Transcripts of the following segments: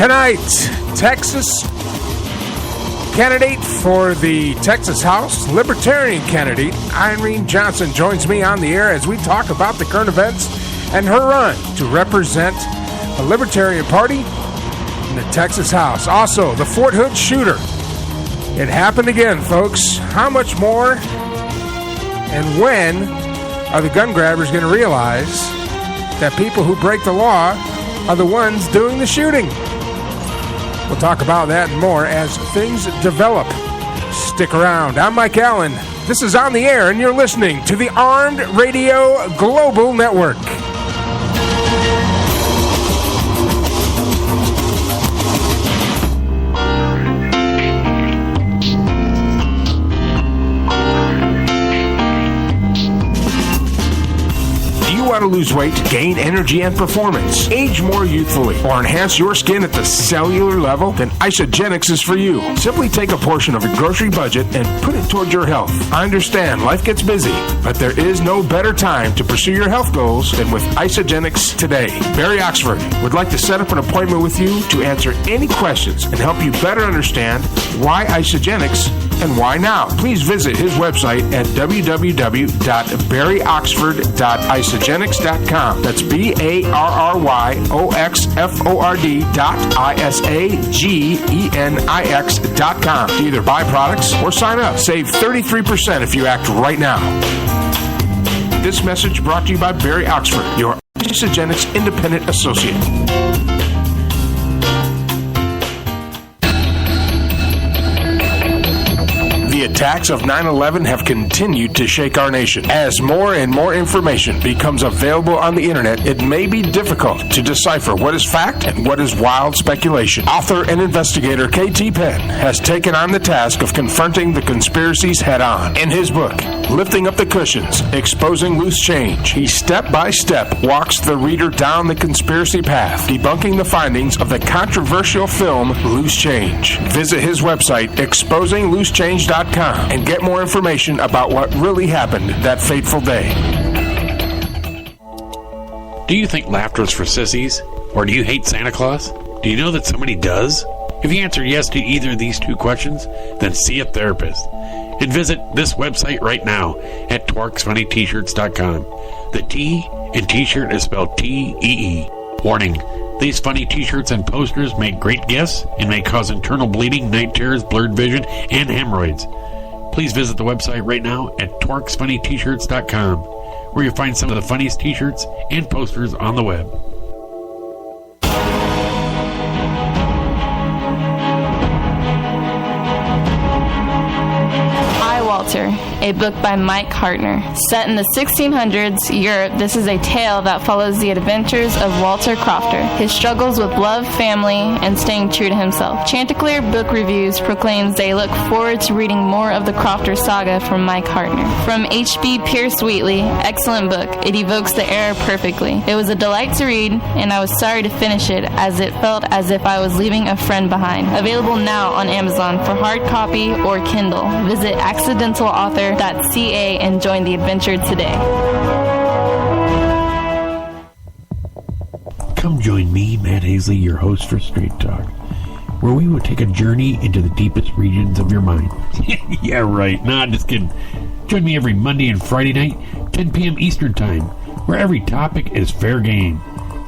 Tonight, Texas candidate for the Texas House, Libertarian candidate Irene Johnson joins me on the air as we talk about the current events and her run to represent the Libertarian Party in the Texas House. Also, the Fort Hood shooter. It happened again, folks. How much more and when are the gun grabbers going to realize that people who break the law are the ones doing the shooting? We'll talk about that and more as things develop. Stick around. I'm Mike Allen. This is On the Air, and you're listening to the Armed Radio Global Network. Want to lose weight, gain energy and performance, age more youthfully, or enhance your skin at the cellular level? Then Isogenics is for you. Simply take a portion of your grocery budget and put it towards your health. I understand life gets busy, but there is no better time to pursue your health goals than with Isogenics today. Barry Oxford would like to set up an appointment with you to answer any questions and help you better understand why Isogenics and why now. Please visit his website at www.barryoxford.isogenics.com. That's BARRYOXFORD.ISAGENIX.com to either buy products or sign up. Save 33% if you act right now. This message brought to you by Barry Oxford, your Isogenics independent associate. The attacks of 9/11 have continued to shake our nation. As more and more information becomes available on the internet, it may be difficult to decipher what is fact and what is wild speculation. Author and investigator K.T. Penn has taken on the task of confronting the conspiracies head-on. In his book, Lifting Up the Cushions, Exposing Loose Change, he step-by-step walks the reader down the conspiracy path, debunking the findings of the controversial film Loose Change. Visit his website, exposingloosechange.com, and get more information about what really happened that fateful day. Do you think laughter is for sissies? Or do you hate Santa Claus? Do you know that somebody does? If you answer yes to either of these two questions, then see a therapist. And visit this website right now at TwerksFunnyT-shirts.com. The T in T-shirt is spelled T-E-E. Warning. These funny t-shirts and posters make great gifts and may cause internal bleeding, night terrors, blurred vision, and hemorrhoids. Please visit the website right now at TwerksFunnyT-shirts.com, where you'll find some of the funniest t-shirts and posters on the web. Walter, a book by Mike Hartner. Set in the 1600s Europe, this is a tale that follows the adventures of Walter Crofter, his struggles with love, family, and staying true to himself. Chanticleer Book Reviews proclaims they look forward to reading more of the Crofter saga from Mike Hartner. From H.B. Pierce Wheatley, excellent book. It evokes the era perfectly. It was a delight to read, and I was sorry to finish it as it felt as if I was leaving a friend behind. Available now on Amazon for hard copy or Kindle. Visit accidentalauthor.ca and join the adventure today. Come join me, Matt Hazley, your host for Straight Talk, where we will take a journey into the deepest regions of your mind. Yeah, right. Nah, just kidding. Join me every Monday and Friday night, 10 p.m. Eastern Time, where every topic is fair game.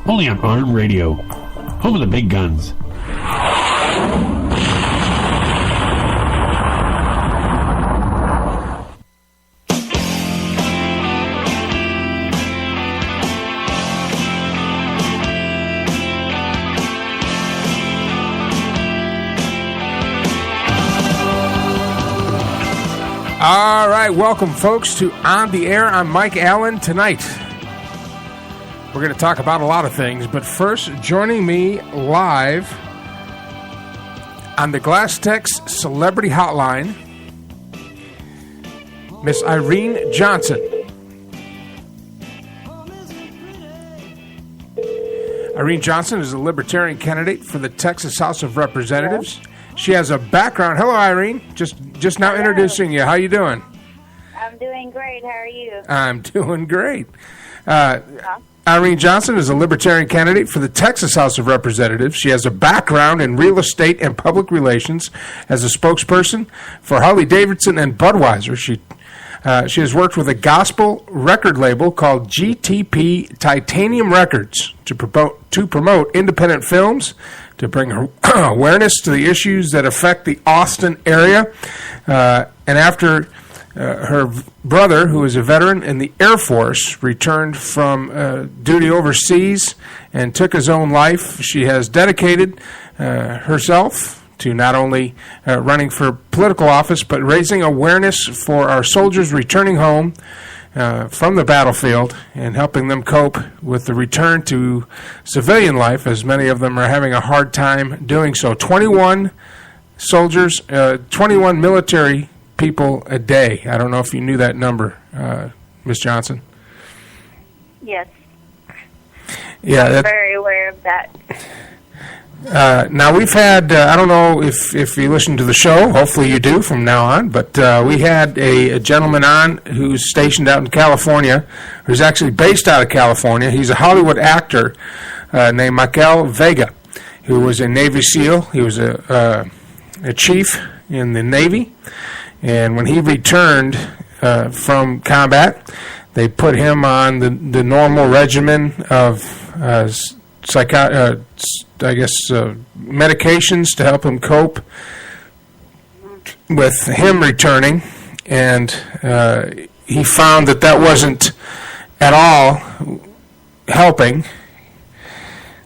Only on Arm Radio, home of the big guns. All right, welcome, folks, to On the Air. I'm Mike Allen. Tonight, we're going to talk about a lot of things, but first, joining me live on the GlassTex Celebrity Hotline, Miss Irene Johnson. Irene Johnson is a Libertarian candidate for the Texas House of Representatives. She has a background. Hello, Irene. Just now introducing you. How you doing? I'm doing great. How are you? I'm doing great. Irene Johnson is a Libertarian candidate for the Texas House of Representatives. She has a background in real estate and public relations as a spokesperson for Harley-Davidson and Budweiser. She has worked with a gospel record label called GTP Titanium Records to promote independent films, to bring awareness to the issues that affect the Austin area. And after her brother, who is a veteran in the Air Force, returned from duty overseas and took his own life, she has dedicated herself to not only running for political office, but raising awareness for our soldiers returning home from the battlefield and helping them cope with the return to civilian life, as many of them are having a hard time doing so. 21 soldiers, 21 military people a day. I don't know if you knew that number, Ms. Johnson. Yes. Yeah, I'm very aware of that. Now, we've had, I don't know if you listen to the show, hopefully you do from now on, but we had a gentleman on who's stationed out in California, who's actually based out of California. He's a Hollywood actor named Miguel Vega, who was a Navy SEAL. He was a chief in the Navy, and when he returned from combat, they put him on the normal regimen of medications to help him cope with him returning, and he found that wasn't at all helping.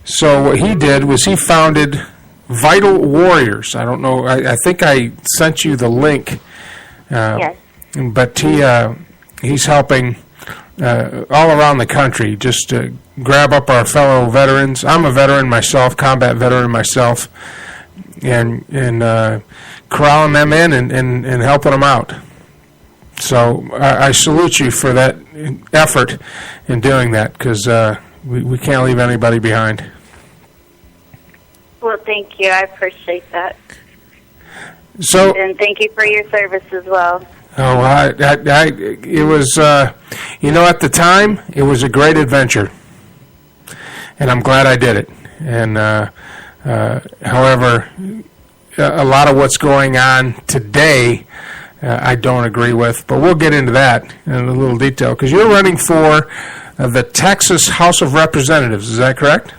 So what he did was he founded Vital Warriors. I don't know, I think I sent you the link. Yes. But he's helping all around the country just to grab up our fellow veterans. I'm a veteran myself, combat veteran myself, and corralling them in and helping them out. So I salute you for that effort in doing that, because we can't leave anybody behind. Well, thank you. I appreciate that. So, and thank you for your service as well. Oh, it was, at the time, it was a great adventure, and I'm glad I did it. And, however, a lot of what's going on today, I don't agree with, but we'll get into that in a little detail, because you're running for the Texas House of Representatives, is that correct?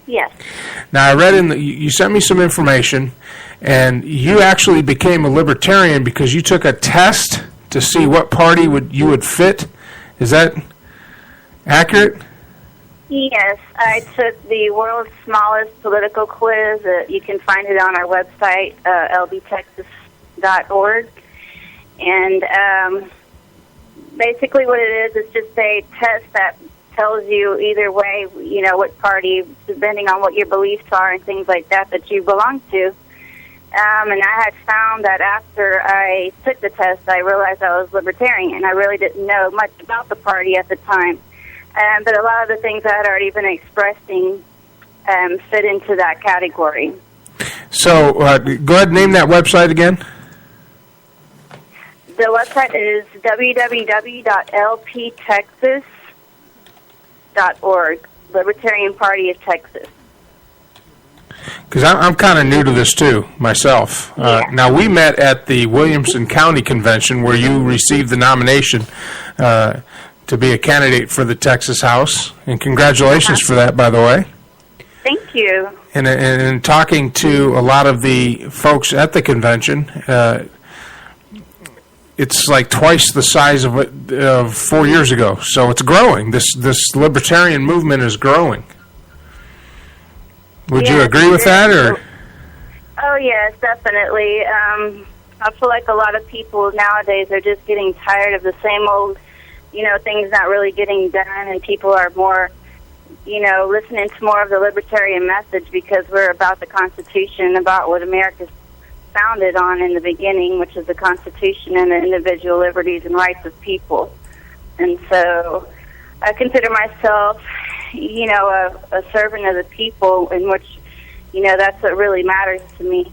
Yes. Now, I read you sent me some information, and you actually became a Libertarian because you took a test to see what party you would fit. Is that accurate? Yes, I took the world's smallest political quiz. You can find it on our website, lbtexas.org. And basically what it is just a test that tells you either way, what party, depending on what your beliefs are and things like that you belong to. And I had found that after I took the test, I realized I was Libertarian. I really didn't know much about the party at the time. But a lot of the things I had already been expressing fit into that category. So go ahead and name that website again. The website is www.lptexas.org, Libertarian Party of Texas. Because I'm kind of new to this, too, myself. Yeah. Now, we met at the Williamson County Convention where you received the nomination to be a candidate for the Texas House. And congratulations for that, by the way. Thank you. And in talking to a lot of the folks at the convention, it's like twice the size of 4 years ago. So it's growing. This libertarian movement is growing. Would you agree with that, or? Oh, yes, definitely. I feel like a lot of people nowadays are just getting tired of the same old, things not really getting done, and people are more, listening to more of the libertarian message because we're about the Constitution, about what America's founded on in the beginning, which is the Constitution and the individual liberties and rights of people. And so I consider myself a servant of the people, in which, that's what really matters to me.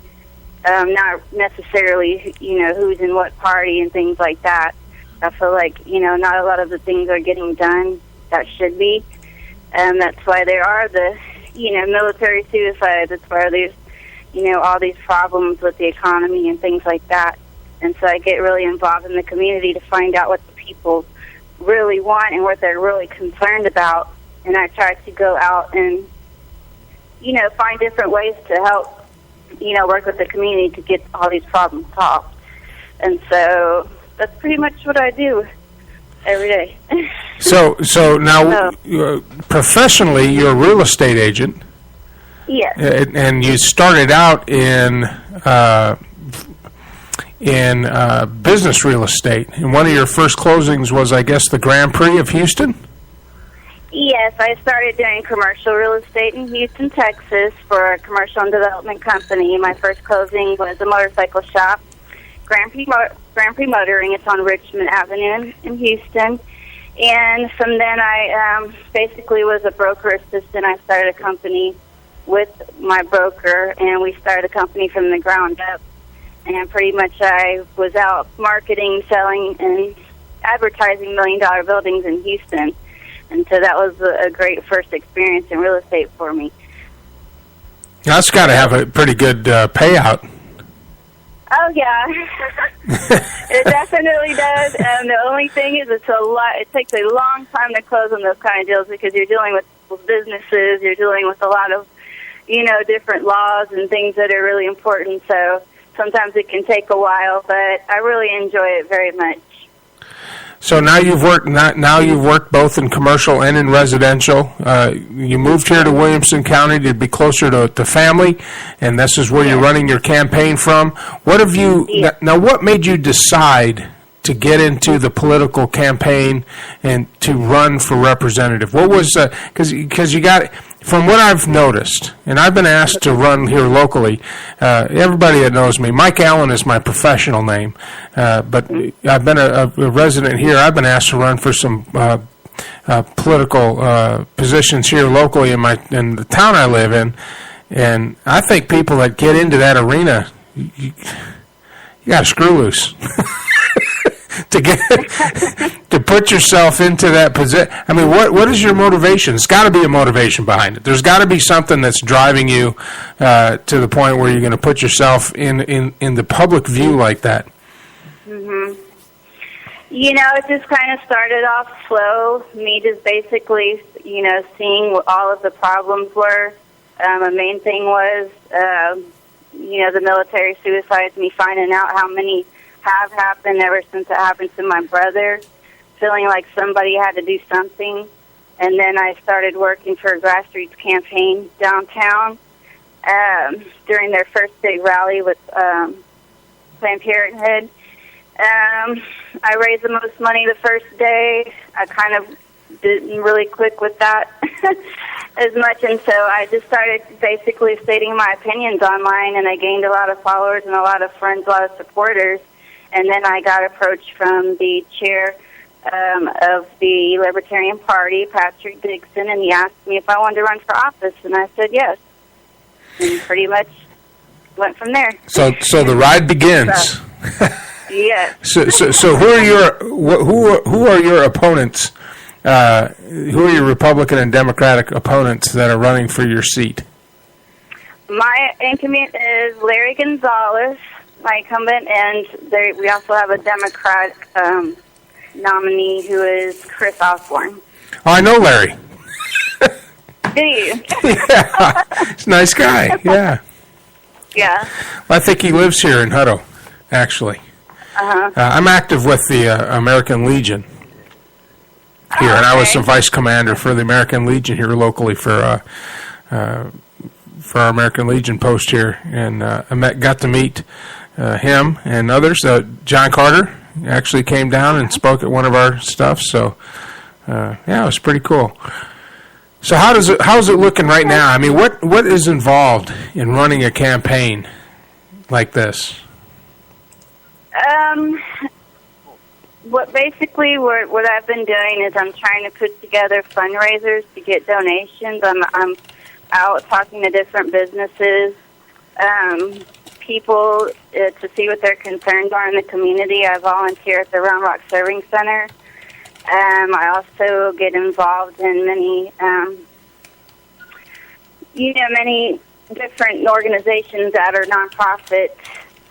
Not necessarily, who's in what party and things like that. I feel like, not a lot of the things are getting done that should be. And that's why there are the, military suicides. That's why there's, all these problems with the economy and things like that. And so I get really involved in the community to find out what the people really want and what they're really concerned about. And I try to go out and, find different ways to help, work with the community to get all these problems solved. And so that's pretty much what I do every day. So now, professionally, you're a real estate agent. Yes. And you started out in business real estate. And one of your first closings was, I guess, the Grand Prix of Houston? Yes, I started doing commercial real estate in Houston, Texas for a commercial and development company. My first closing was a motorcycle shop, Grand Prix Motoring. It's on Richmond Avenue in Houston. And from then I basically was a broker assistant. I started a company with my broker, and we started a company from the ground up. And pretty much I was out marketing, selling, and advertising $1 million buildings in Houston. And so that was a great first experience in real estate for me. That's got to have a pretty good payout. Oh, yeah. It definitely does. And the only thing is it takes a long time to close on those kind of deals because you're dealing with businesses, you're dealing with a lot of, different laws and things that are really important. So sometimes it can take a while, but I really enjoy it very much. So now you've worked both in commercial and in residential. You moved here to Williamson County to be closer to family, and this is where you're running your campaign from. What made you decide to get into the political campaign and to run for representative? What was because you got, from what I've noticed, and I've been asked to run here locally, everybody that knows me, Mike Allen is my professional name, but I've been a resident here. I've been asked to run for some political positions here locally in the town I live in, and I think people that get into that arena, you got to screw loose. To put yourself into that position. I mean, what is your motivation? It's got to be a motivation behind it. There's got to be something that's driving you to the point where you're going to put yourself in the public view like that. Mm-hmm. It just kind of started off slow. Me just basically, seeing what all of the problems were. The main thing was, the military suicides, me finding out how many have happened ever since it happened to my brother, feeling like somebody had to do something. And then I started working for a grassroots campaign downtown during their first big rally with Planned Parenthood. I raised the most money the first day. I kind of didn't really click with that as much, and so I just started basically stating my opinions online, and I gained a lot of followers and a lot of friends, a lot of supporters. And then I got approached from the chair of the Libertarian Party, Patrick Dixon, and he asked me if I wanted to run for office, and I said yes. And pretty much went from there. So the ride begins. Yes. So who are your opponents? Who are your Republican and Democratic opponents that are running for your seat? My incumbent is Larry Gonzalez, my incumbent, and we also have a Democratic nominee who is Chris Osborne. Oh, I know Larry. Do you? Yeah, he's a nice guy, yeah. Yeah. Well, I think he lives here in Hutto, actually. Uh-huh. I'm active with the American Legion here, and I was the vice commander for the American Legion here locally for our American Legion post here, and I got to meet him and others. John Carter actually came down and spoke at one of our stuff, so it was pretty cool. So how's it looking right now? I mean, what is involved in running a campaign like this? What I've been doing is I'm trying to put together fundraisers to get donations. I'm out talking to different businesses, people to see what their concerns are in the community. I volunteer at the Round Rock Serving Center, I also get involved in many different organizations that are nonprofit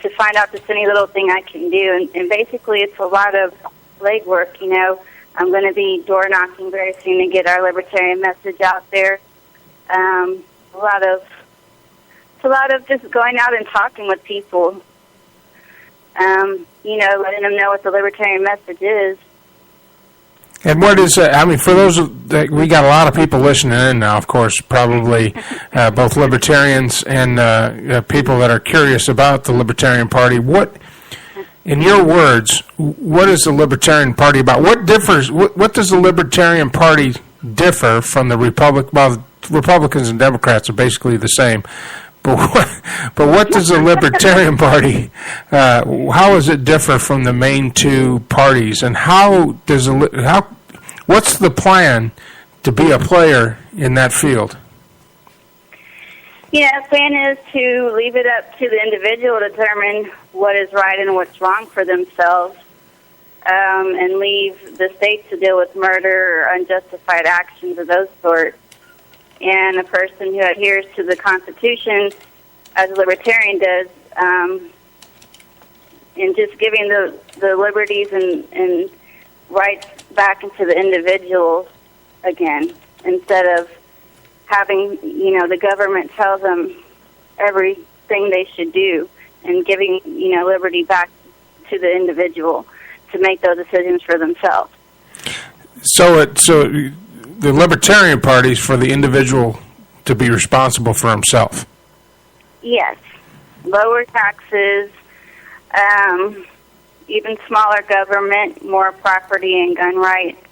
to find out just any little thing I can do. And basically it's a lot of legwork, I'm going to be door knocking very soon to get our libertarian message out there. It's a lot of just going out and talking with people, letting them know what the libertarian message is. And what is, for those that, we got a lot of people listening in now, of course, probably both libertarians and people that are curious about the Libertarian Party. What, in your words, what is the Libertarian Party about? What differs? What does the Libertarian Party differ from the Republicans and Democrats are basically the same. But what does the Libertarian Party, how does it differ from the main two parties, and what's the plan to be a player in that field? Yeah, the plan is to leave it up to the individual to determine what is right and what's wrong for themselves, and leave the state to deal with murder or unjustified actions of those sorts. And a person who adheres to the Constitution, as a libertarian does, and just giving the liberties and rights back into the individual again, instead of having, the government tell them everything they should do, and giving, liberty back to the individual to make those decisions for themselves. So the Libertarian Party is for the individual to be responsible for himself. Yes. Lower taxes, even smaller government, more property and gun rights,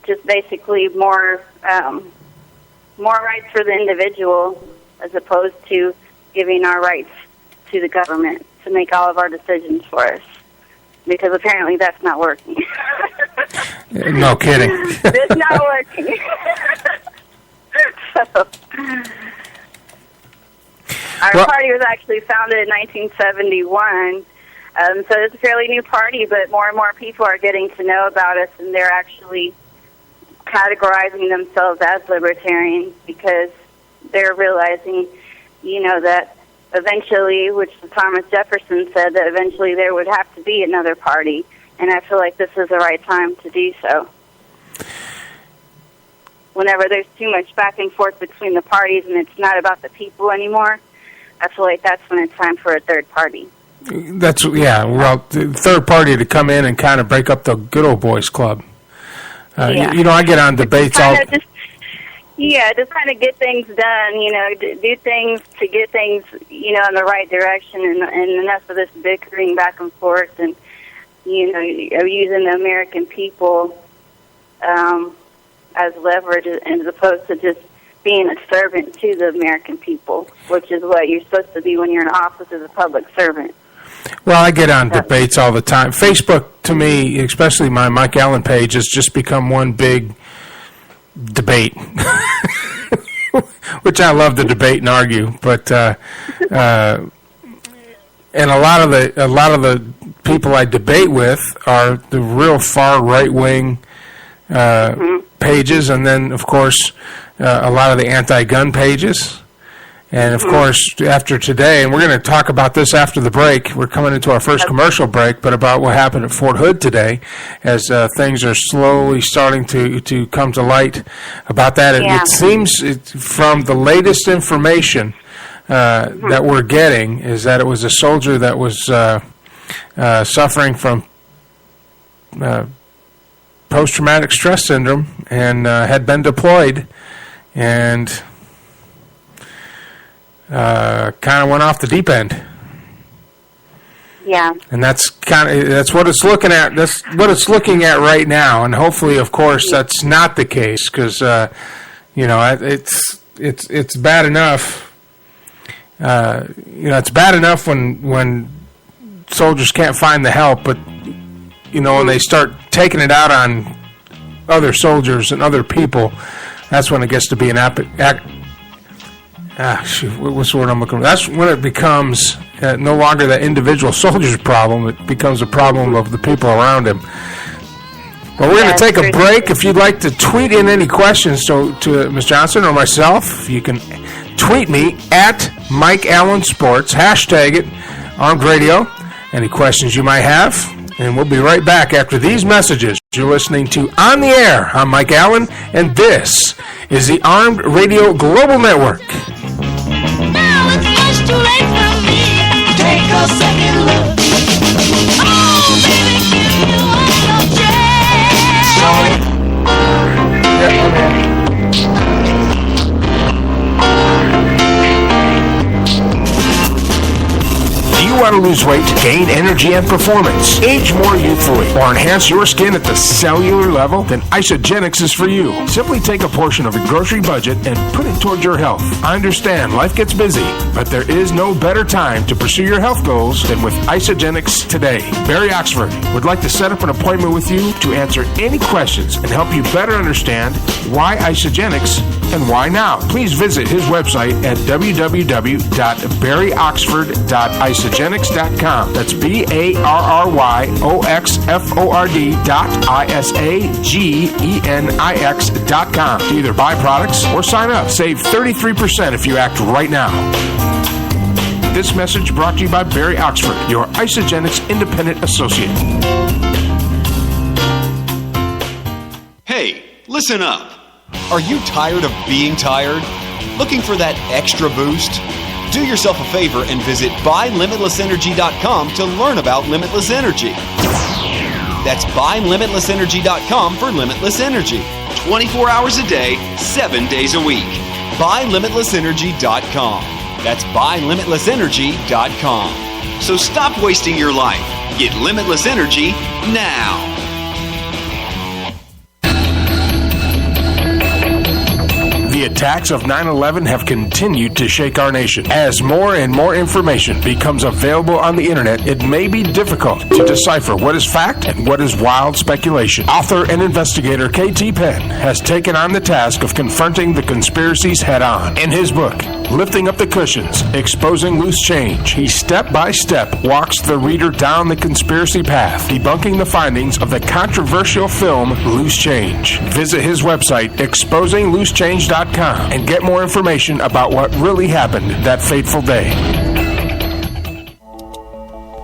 just basically more rights for the individual, as opposed to giving our rights to the government to make all of our decisions for us. Because apparently that's not working. No kidding. It's not working. Our party was actually founded in 1971, so it's a fairly new party, but more and more people are getting to know about us, and they're actually categorizing themselves as libertarians because they're realizing, that eventually, which Thomas Jefferson said, that eventually there would have to be another party, and I feel like this is the right time to do so. Whenever there's too much back and forth between the parties and it's not about the people anymore, I feel like that's when it's time for a third party. The third party to come in and kind of break up the good old boys club. I get on debates all... just kind of get things done, do things to get things, in the right direction, and enough of this bickering back and forth, and, using the American people as leverage as opposed to just being a servant to the American people, which is what you're supposed to be when you're in office as a public servant. Well, I get on debates all the time. Facebook, to me, especially my Mike Allen page, has just become one big debate, which I love to debate and argue. But and a lot of the people I debate with are the real far right wing pages, and then of course a lot of the anti-gun pages. And, of course, after today, and we're going to talk about this after the break, we're coming into our first commercial break, but about what happened at Fort Hood today as things are slowly starting to come to light about that. It seems from the latest information that we're getting is that it was a soldier that was suffering from post-traumatic stress syndrome and had been deployed and... kind of went off the deep end. Yeah. And that's what it's looking at. That's what it's looking at right now. And hopefully, of course, that's not the case because it's bad enough. It's bad enough when soldiers can't find the help, but when they start taking it out on other soldiers and other people, that's when it gets to be an what's the word I'm looking for? That's when it becomes no longer that individual soldier's problem. It becomes a problem of the people around him. Well, we're going to take a break. If you'd like to tweet in any questions to Ms. Johnson or myself, you can tweet me at Mike Allen Sports, hashtag it, Armed Radio, any questions you might have. And we'll be right back after these messages. You're listening to On the Air. I'm Mike Allen, and this is the Armed Radio Global Network. Now it's much too late for me. Take a second look. Oh, baby, give you all your chance. Do you want to lose weight, gain energy and performance, age more youthfully, or enhance your skin at the cellular level? Then Isogenics is for you. Simply take a portion of your grocery budget and put it towards your health. I understand life gets busy, but there is no better time to pursue your health goals than with Isogenics today. Barry Oxford would like to set up an appointment with you to answer any questions and help you better understand why Isogenics and why now. Please visit his website at www.barryoxford.isogenics.com. That's BARRYOXFORD.ISAGENIX.com to either buy products or sign up. Save 33% if you act right now. This message brought to you by Barry Oxford, your Isogenics independent associate. Hey, listen up. Are you tired of being tired? Looking for that extra boost? Do yourself a favor and visit buylimitlessenergy.com to learn about limitless energy. That's buylimitlessenergy.com for limitless energy. 24 hours a day, 7 days a week. Buylimitlessenergy.com. That's buylimitlessenergy.com. So stop wasting your life. Get limitless energy now. The attacks of 9/11 have continued to shake our nation. As more and more information becomes available on the internet, it may be difficult to decipher what is fact and what is wild speculation. Author and investigator K.T. Penn has taken on the task of confronting the conspiracies head-on. In his book, Lifting Up the Cushions, Exposing Loose Change, he step-by-step walks the reader down the conspiracy path, debunking the findings of the controversial film Loose Change. Visit his website, exposingloosenchange.com, and get more information about what really happened that fateful day.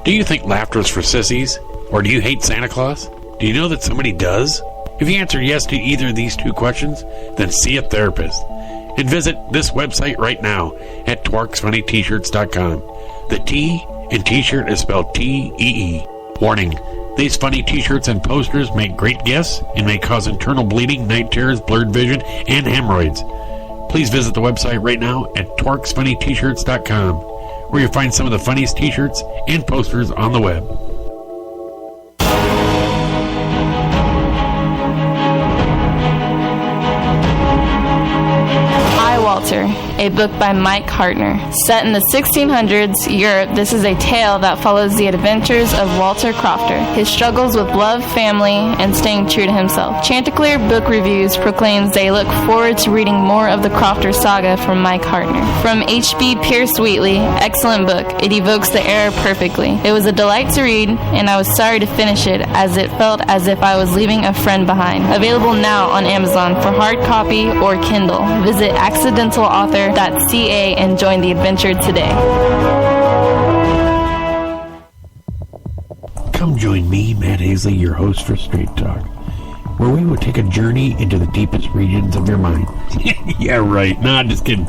Do you think laughter is for sissies? Or do you hate Santa Claus? Do you know that somebody does? If you answer yes to either of these two questions, then see a therapist. And visit this website right now at twerksfunnyt-shirts.com. The T in t-shirt is spelled T-E-E. Warning, these funny t-shirts and posters make great gifts and may cause internal bleeding, night terrors, blurred vision, and hemorrhoids. Please visit the website right now at twerksfunnyt-shirts.com, where you'll find some of the funniest t-shirts and posters on the web. Walter, a book by Mike Hartner. Set in the 1600s Europe, this is a tale that follows the adventures of Walter Crofter, his struggles with love, family, and staying true to himself. Chanticleer Book Reviews proclaims they look forward to reading more of the Crofter saga from Mike Hartner. From H.B. Pierce Wheatley, excellent book. It evokes the era perfectly. It was a delight to read, and I was sorry to finish it, as it felt as if I was leaving a friend behind. Available now on Amazon for hard copy or Kindle. Visit accidentalauthor.ca and join the adventure today. Come join me, Matt Hazley, your host for Straight Talk, where we will take a journey into the deepest regions of your mind. Yeah, right. Nah, just kidding.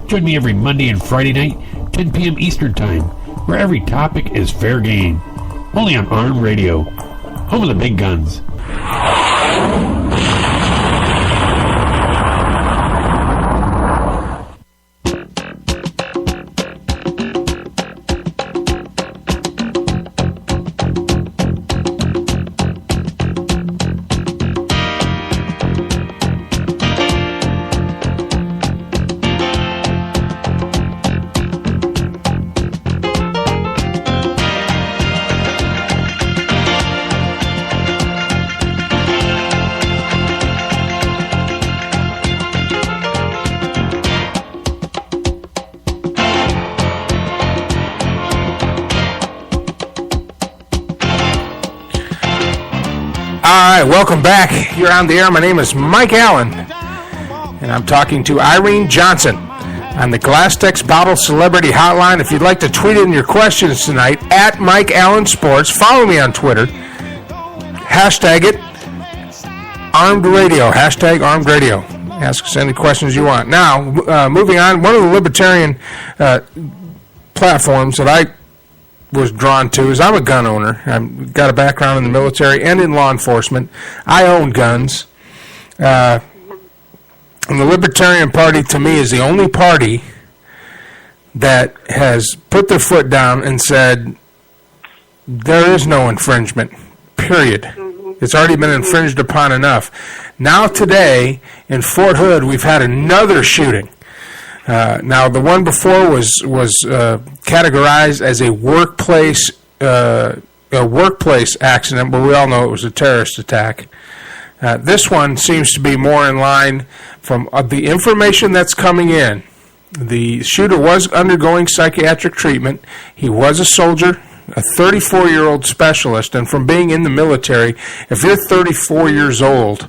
Join me every Monday and Friday night, 10 p.m. Eastern Time, where every topic is fair game. Only on Armed Radio, home of the big guns. All right, welcome back. You're on the air. My name is Mike Allen, and I'm talking to Irene Johnson on the Glass-Tex Bottle Celebrity Hotline. If you'd like to tweet in your questions tonight, at Mike Allen Sports. Follow me on Twitter. Hashtag it, Armed Radio. Hashtag Armed Radio. Ask us any questions you want. Now, moving on, one of the libertarian platforms that I was drawn to is I'm a gun owner. I've got a background in the military and in law enforcement. I own guns. And the Libertarian Party, to me, is the only party that has put their foot down and said there is no infringement, period. It's already been infringed upon enough. Now today, in Fort Hood, we've had another shooting. Now, the one before was categorized as a workplace accident, but we all know it was a terrorist attack. This one seems to be more in line from the information that's coming in. The shooter was undergoing psychiatric treatment. He was a soldier, a 34-year-old specialist, and from being in the military, if you're 34 years old,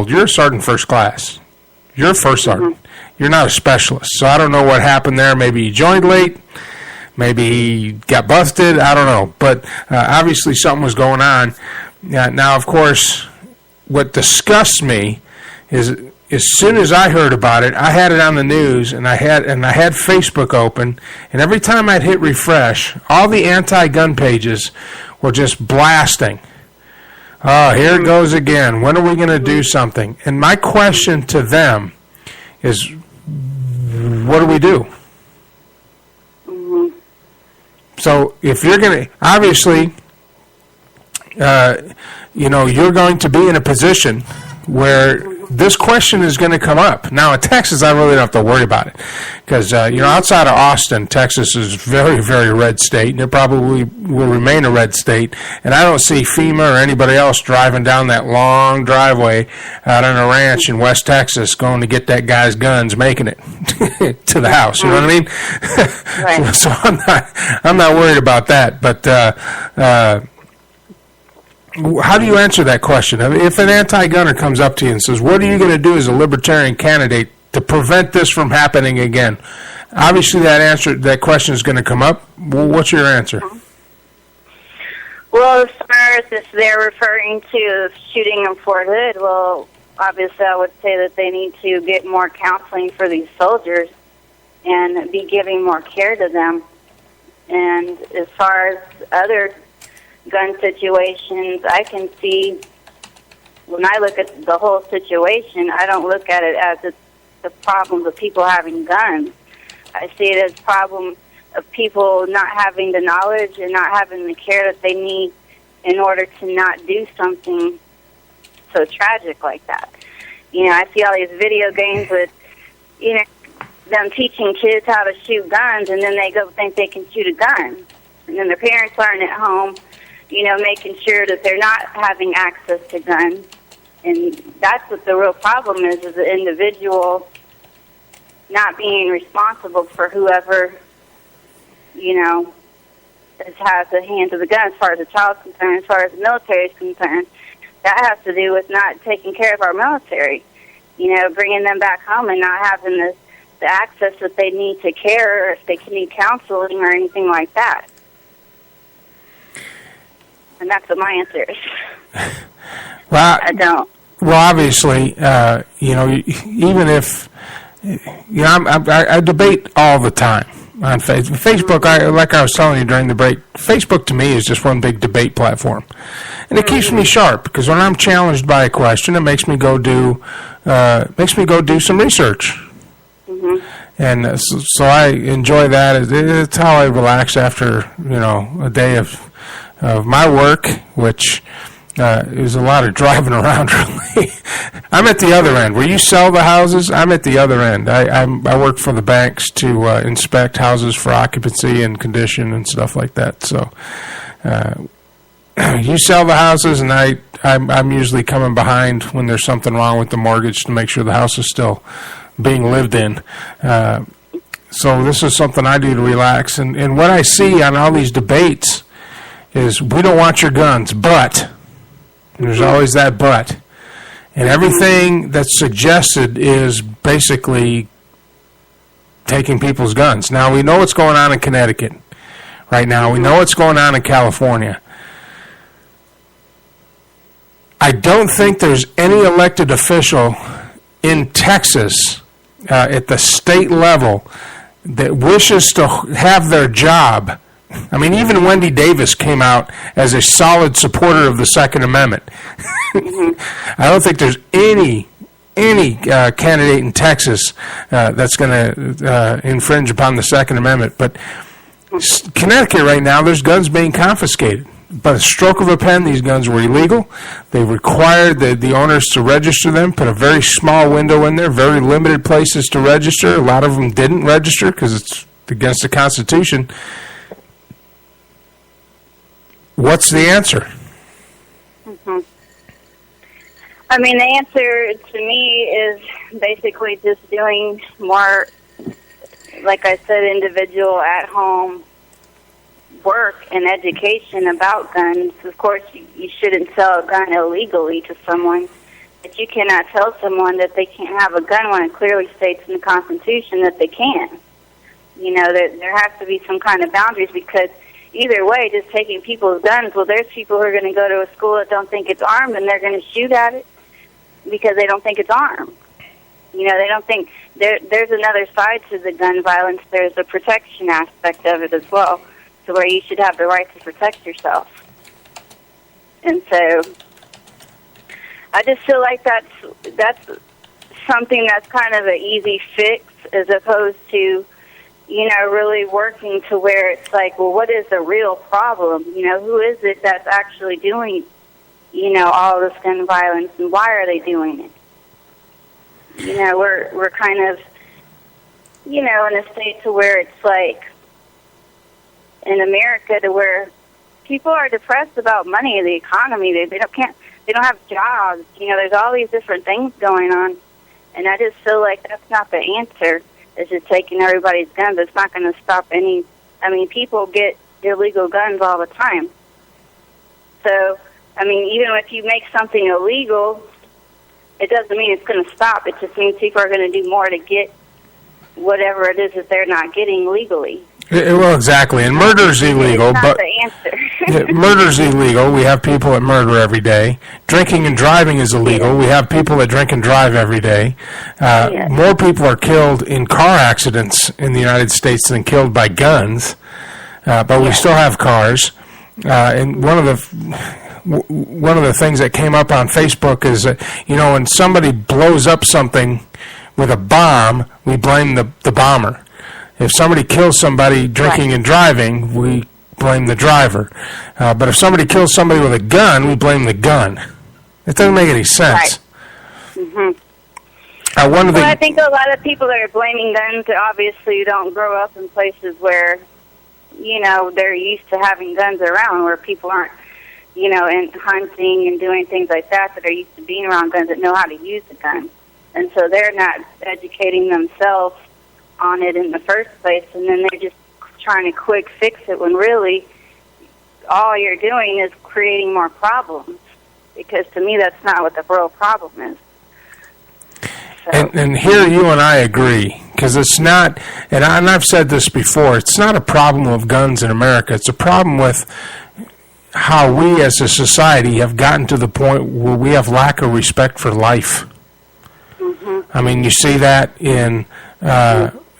you're a sergeant first class. You're a first sergeant. You're not a specialist. So I don't know what happened there. Maybe he joined late. Maybe he got busted. I don't know. But obviously something was going on. Now, of course, what disgusts me is as soon as I heard about it, I had it on the news, and I had Facebook open, and every time I'd hit refresh, all the anti-gun pages were just blasting. Oh, here it goes again. When are we going to do something? And my question to them is, what do we do? So if you're going to, obviously, you're going to be in a position where this question is going to come up. Now, in Texas, I really don't have to worry about it because, outside of Austin, Texas is very, very red state, and it probably will remain a red state. And I don't see FEMA or anybody else driving down that long driveway out on a ranch in West Texas going to get that guy's guns, making it to the house. You know what I mean? Right. So I'm not worried about that. But how do you answer that question? I mean, if an anti-gunner comes up to you and says, what are you going to do as a libertarian candidate to prevent this from happening again? Obviously, that question is going to come up. Well, what's your answer? Well, as far as if they're referring to shooting in Fort Hood, well, obviously I would say that they need to get more counseling for these soldiers and be giving more care to them. And as far as other gun situations, I can see, when I look at the whole situation, I don't look at it as the problem of people having guns. I see it as a problem of people not having the knowledge and not having the care that they need in order to not do something so tragic like that. I see all these video games with, them teaching kids how to shoot guns, and then they go think they can shoot a gun. And then their parents aren't at home, making sure that they're not having access to guns. And that's what the real problem is the individual not being responsible for whoever, has the hands of the gun as far as the child's concerned, as far as the military is concerned. That has to do with not taking care of our military, bringing them back home and not having the access that they need to care, or if they can need counseling or anything like that. And that's what my answer is. Well, I don't. Well, obviously, even if, I debate all the time on Facebook. Like I was telling you during the break, Facebook to me is just one big debate platform. And it keeps me sharp, because when I'm challenged by a question, it makes me go do some research. And so I enjoy that. It's how I relax after, a day of my work, which is a lot of driving around, really. I'm at the other end. Where you sell the houses, I'm at the other end. I work for the banks to inspect houses for occupancy and condition and stuff like that. So you sell the houses, and I'm usually coming behind when there's something wrong with the mortgage to make sure the house is still being lived in. So this is something I do to relax. And what I see on all these debates is we don't want your guns, but there's always that but. And everything that's suggested is basically taking people's guns. Now, we know what's going on in Connecticut right now. We know what's going on in California. I don't think there's any elected official in Texas at the state level that wishes to have their job. I mean, even Wendy Davis came out as a solid supporter of the Second Amendment. I don't think there's any candidate in Texas that's going to infringe upon the Second Amendment. But Connecticut right now, there's guns being confiscated. By the stroke of a pen, these guns were illegal. They required the owners to register them, put a very small window in there, very limited places to register. A lot of them didn't register because it's against the Constitution. What's the answer? I mean, the answer to me is basically just doing more, like I said, individual at-home work and education about guns. Of course, you shouldn't sell a gun illegally to someone, but you cannot tell someone that they can't have a gun when it clearly states in the Constitution that they can. You know, there has to be some kind of boundaries, because either way, just taking people's guns, well, there's people who are going to go to a school that don't think it's armed, and they're going to shoot at it because they don't think it's armed. You know, they don't think there's another side to the gun violence. There's a protection aspect of it as well, to where you should have the right to protect yourself. And so I just feel like that's something that's kind of an easy fix, as opposed to, you know, really working to where it's like, well, what is the real problem? You know, who is it that's actually doing, you know, all this gun violence, and why are they doing it? You know, we're kind of, you know, in a state to where it's like, in America, to where people are depressed about money, the economy. They don't have jobs. You know, there's all these different things going on, and I just feel like that's not the answer. It's just taking everybody's guns. It's not going to stop any. I mean, people get illegal guns all the time. So, I mean, even if you make something illegal, it doesn't mean it's going to stop. It just means people are going to do more to get whatever it is that they're not getting legally. Well, exactly. And murder's illegal, but murder's illegal. We have people that murder every day. Drinking and driving is illegal. We have people that drink and drive every day. More people are killed in car accidents in the United States than killed by guns. But we still have cars. And one of the things that came up on Facebook is that, you know, when somebody blows up something with a bomb, we blame the bomber. If somebody kills somebody drinking and driving, we blame the driver. But if somebody kills somebody with a gun, we blame the gun. It doesn't make any sense. Right. I think a lot of people that are blaming guns obviously don't grow up in places where, you know, they're used to having guns around, where people aren't, you know, in hunting and doing things like that are used to being around guns, that know how to use a gun. And so they're not educating themselves on it in the first place, and then they're just trying to quick fix it, when really all you're doing is creating more problems, because to me that's not what the real problem is. So. And here you and I agree, because it's not, and I've said this before, it's not a problem of guns in America, it's a problem with how we as a society have gotten to the point where we have lack of respect for life. I mean, you see that in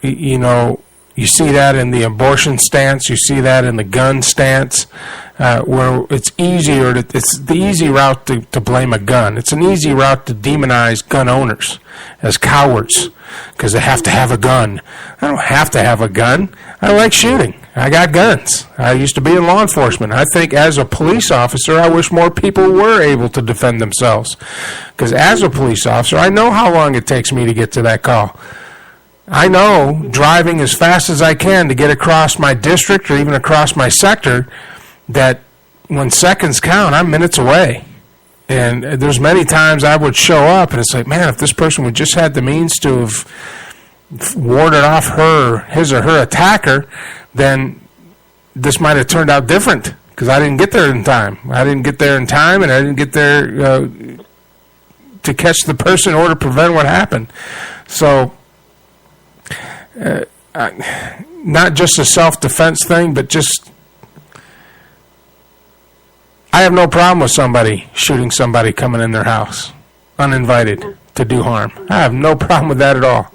you know, you see that in the abortion stance, you see that in the gun stance, where it's easier it's the easy route to blame a gun. It's an easy route to demonize gun owners as cowards because they have to have a gun. I don't have to have a gun. I like shooting. I got guns. I used to be in law enforcement. I think as a police officer, I wish more people were able to defend themselves. Because as a police officer, I know how long it takes me to get to that call. I know driving as fast as I can to get across my district or even across my sector, that when seconds count, I'm minutes away. And there's many times I would show up and it's like, man, if this person would just had the means to have warded off his or her attacker, then this might have turned out different. because I didn't get there in time. And I didn't get there to catch the person or to prevent what happened. So, not just a self-defense thing, but just, I have no problem with somebody shooting somebody coming in their house uninvited to do harm. I have no problem with that at all.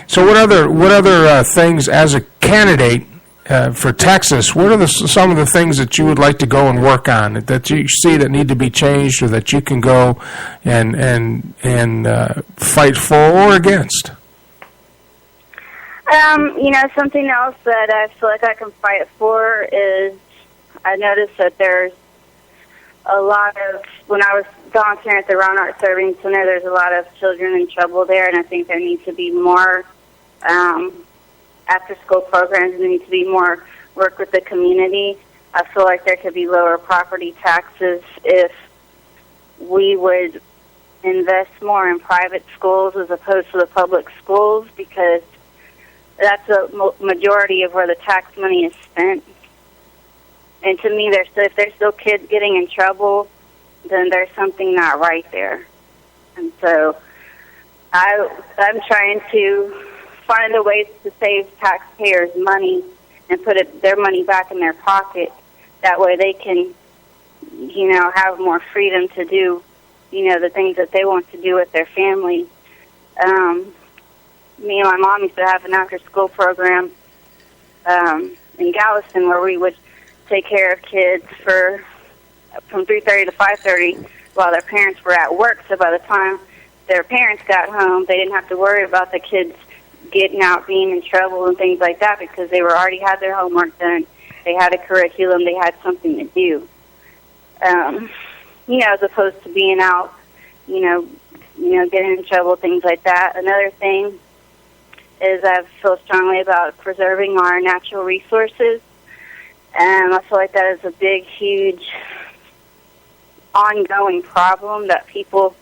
So what other things as a candidate for Texas, what are some of the things that you would like to go and work on, that you see that need to be changed, or that you can go and fight for or against? Something else that I feel like I can fight for is, I noticed that there's a lot of, when I was volunteering at the Roanoke Serving Center, there's a lot of children in trouble there, and I think there needs to be more after-school programs. There needs to be more work with the community. I feel like there could be lower property taxes if we would invest more in private schools as opposed to the public schools, because that's a majority of where the tax money is spent. And to me, if there's still kids getting in trouble, then there's something not right there. And so I'm trying to find a way to save taxpayers money and put their money back in their pocket. That way they can, have more freedom to do, the things that they want to do with their family. Me and my mom used to have an after-school program in Galveston where we would take care of kids from 3:30 to 5:30 while their parents were at work. So by the time their parents got home, they didn't have to worry about the kids getting out, being in trouble and things like that, because they already had their homework done. They had a curriculum. They had something to do. As opposed to being out, getting in trouble, things like that. Another thing is I feel strongly about preserving our natural resources. And I feel like that is a big, huge, ongoing problem that people,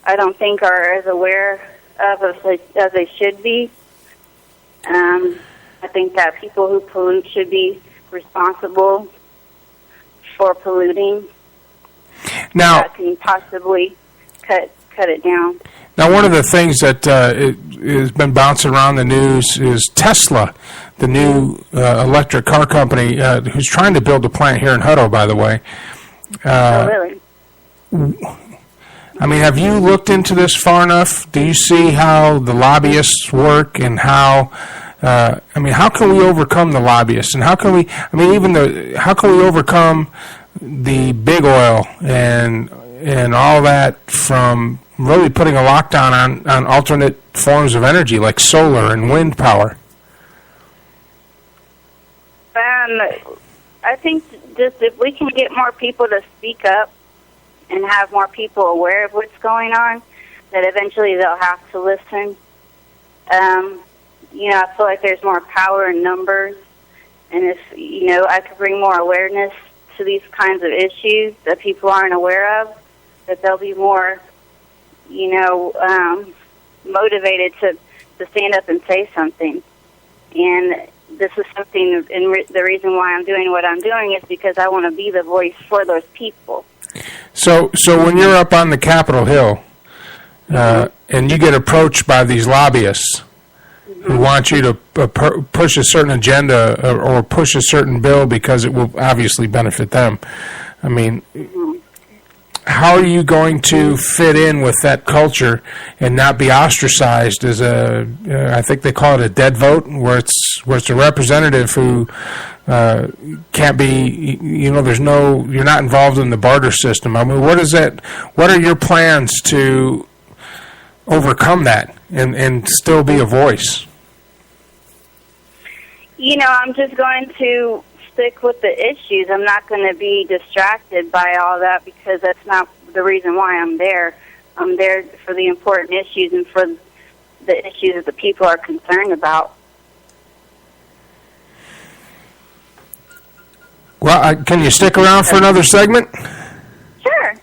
I don't think, are as aware of as they should be. I think that people who pollute should be responsible for polluting. Now, that can possibly cut it down. Now, one of the things that has been bouncing around the news is Tesla, the new electric car company, who's trying to build a plant here in Hutto, by the way. Oh, really? I mean, have you looked into this far enough? Do you see how the lobbyists work, and how can we overcome the lobbyists, and how can we overcome the big oil and all that from really putting a lockdown on alternate forms of energy like solar and wind power? I think just if we can get more people to speak up and have more people aware of what's going on, that eventually they'll have to listen. I feel like there's more power in numbers, and if, I could bring more awareness to these kinds of issues that people aren't aware of, that they'll be more, motivated to stand up and say something. And this is something, and the reason why I'm doing what I'm doing is because I want to be the voice for those people. So when you're up on the Capitol Hill, and you get approached by these lobbyists who want you to push a certain agenda or push a certain bill because it will obviously benefit them, I mean, how are you going to fit in with that culture and not be ostracized as I think they call it a dead vote, where it's a representative who can't be, you're not involved in the barter system. I mean, what are your plans to overcome that and still be a voice? I'm just going to stick with the issues. I'm not going to be distracted by all that, because that's not the reason why I'm there. I'm there for the important issues and for the issues that the people are concerned about. Well, can you stick around for another segment? Sure.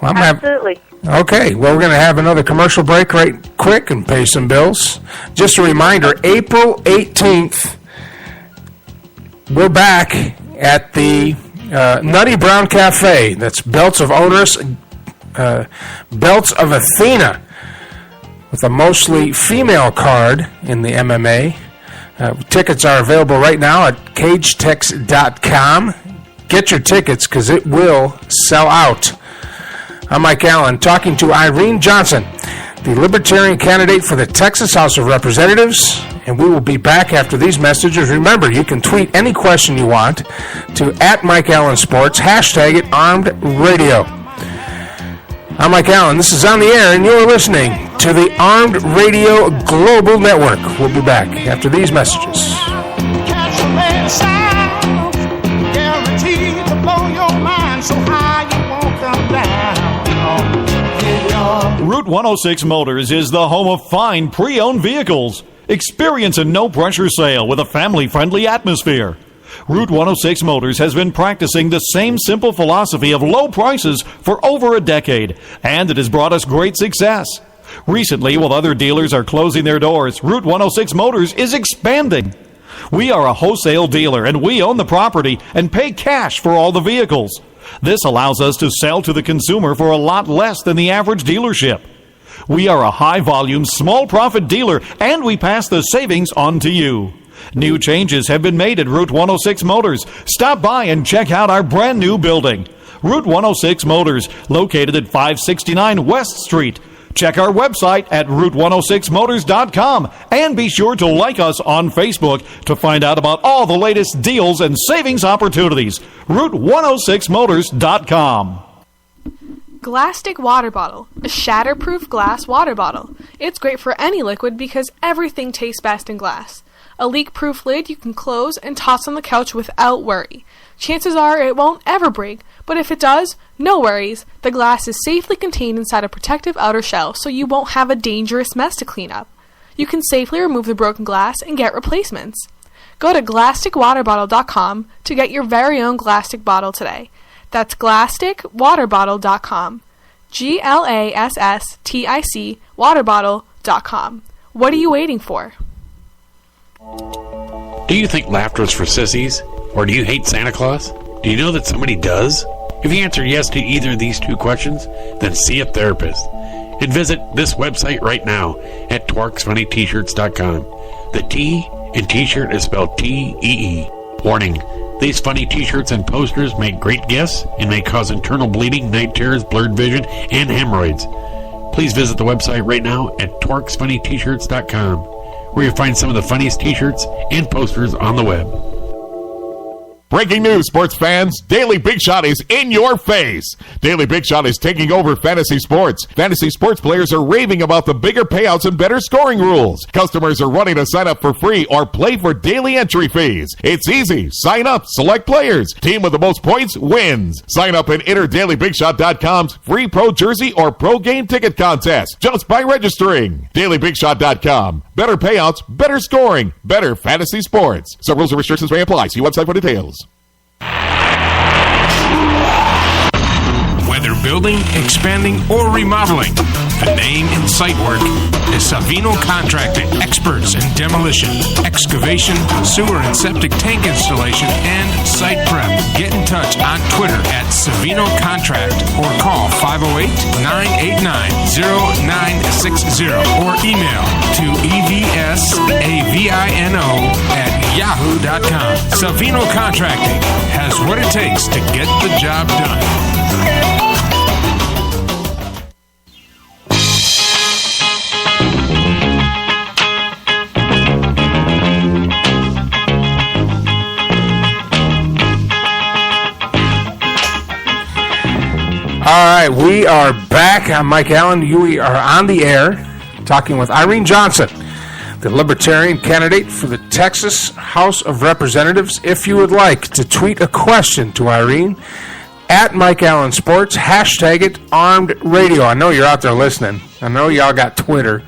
Well, absolutely. Okay, well, we're going to have another commercial break right quick and pay some bills. Just a reminder, April 18th, We're back at the Nutty Brown Cafe. That's Belts of Athena, with a mostly female card in the MMA. Tickets are available right now at cagetex.com. Get your tickets because it will sell out. I'm Mike Allen, talking to Irene Johnson, the Libertarian candidate for the Texas House of Representatives, and we will be back after these messages. Remember, you can tweet any question you want to @MikeAllenSports, hashtag it ArmedRadio. I'm Mike Allen. This is On the Air, and you're listening to the Armed Radio Global Network. We'll be back after these messages. Guaranteed to blow your mind so high you won't come down. Route 106 Motors is the home of fine pre-owned vehicles. Experience a no-pressure sale with a family-friendly atmosphere. Route 106 Motors has been practicing the same simple philosophy of low prices for over a decade, and it has brought us great success. Recently, while other dealers are closing their doors, Route 106 Motors is expanding. We are a wholesale dealer, and we own the property and pay cash for all the vehicles. This allows us to sell to the consumer for a lot less than the average dealership. We are a high-volume, small-profit dealer, and we pass the savings on to you. New changes have been made at Route 106 Motors. Stop by and check out our brand-new building. Route 106 Motors, located at 569 West Street. Check our website at route106motors.com and be sure to like us on Facebook to find out about all the latest deals and savings opportunities. route106motors.com. Glastic water bottle, a shatterproof glass water bottle. It's great for any liquid because everything tastes best in glass. A leak-proof lid you can close and toss on the couch without worry. Chances are it won't ever break, but if it does, no worries. The glass is safely contained inside a protective outer shell, so you won't have a dangerous mess to clean up. You can safely remove the broken glass and get replacements. Go to GlasticWaterBottle.com to get your very own Glastic bottle today. That's GlasticWaterBottle.com. GLASSTIC waterbottle.com. What are you waiting for? Do you think laughter is for sissies? Or do you hate Santa Claus? Do you know that somebody does? If you answer yes to either of these two questions, then see a therapist. And visit this website right now at TwerksFunnyT-shirts.com. The T in T-shirt is spelled T-E-E. Warning, these funny T-shirts and posters make great gifts and may cause internal bleeding, night terrors, blurred vision, and hemorrhoids. Please visit the website right now at TwerksFunnyT-shirts.com, where you'll find some of the funniest T-shirts and posters on the web. Breaking news, sports fans. Daily Big Shot is in your face. Daily Big Shot is taking over fantasy sports. Fantasy sports players are raving about the bigger payouts and better scoring rules. Customers are running to sign up for free or play for daily entry fees. It's easy. Sign up, select players. Team with the most points wins. Sign up and enter DailyBigShot.com's free pro jersey or pro game ticket contest just by registering. DailyBigShot.com. Better payouts, better scoring, better fantasy sports. Some rules and restrictions may apply. See website for details. Whether building, expanding, or remodeling, the name in site work is Savino Contracting. Experts in demolition, excavation, sewer and septic tank installation, and site prep. Get in touch on Twitter at Savino Contract or call 508-989-0960 or email to evsavino@yahoo.com. Savino Contracting has what it takes to get the job done. All right, we are back. I'm Mike Allen. We are on the air talking with Irene Johnson, the Libertarian candidate for the Texas House of Representatives. If you would like to tweet a question to Irene, at Mike Allen Sports, hashtag it Armed Radio. I know you're out there listening. I know y'all got Twitter.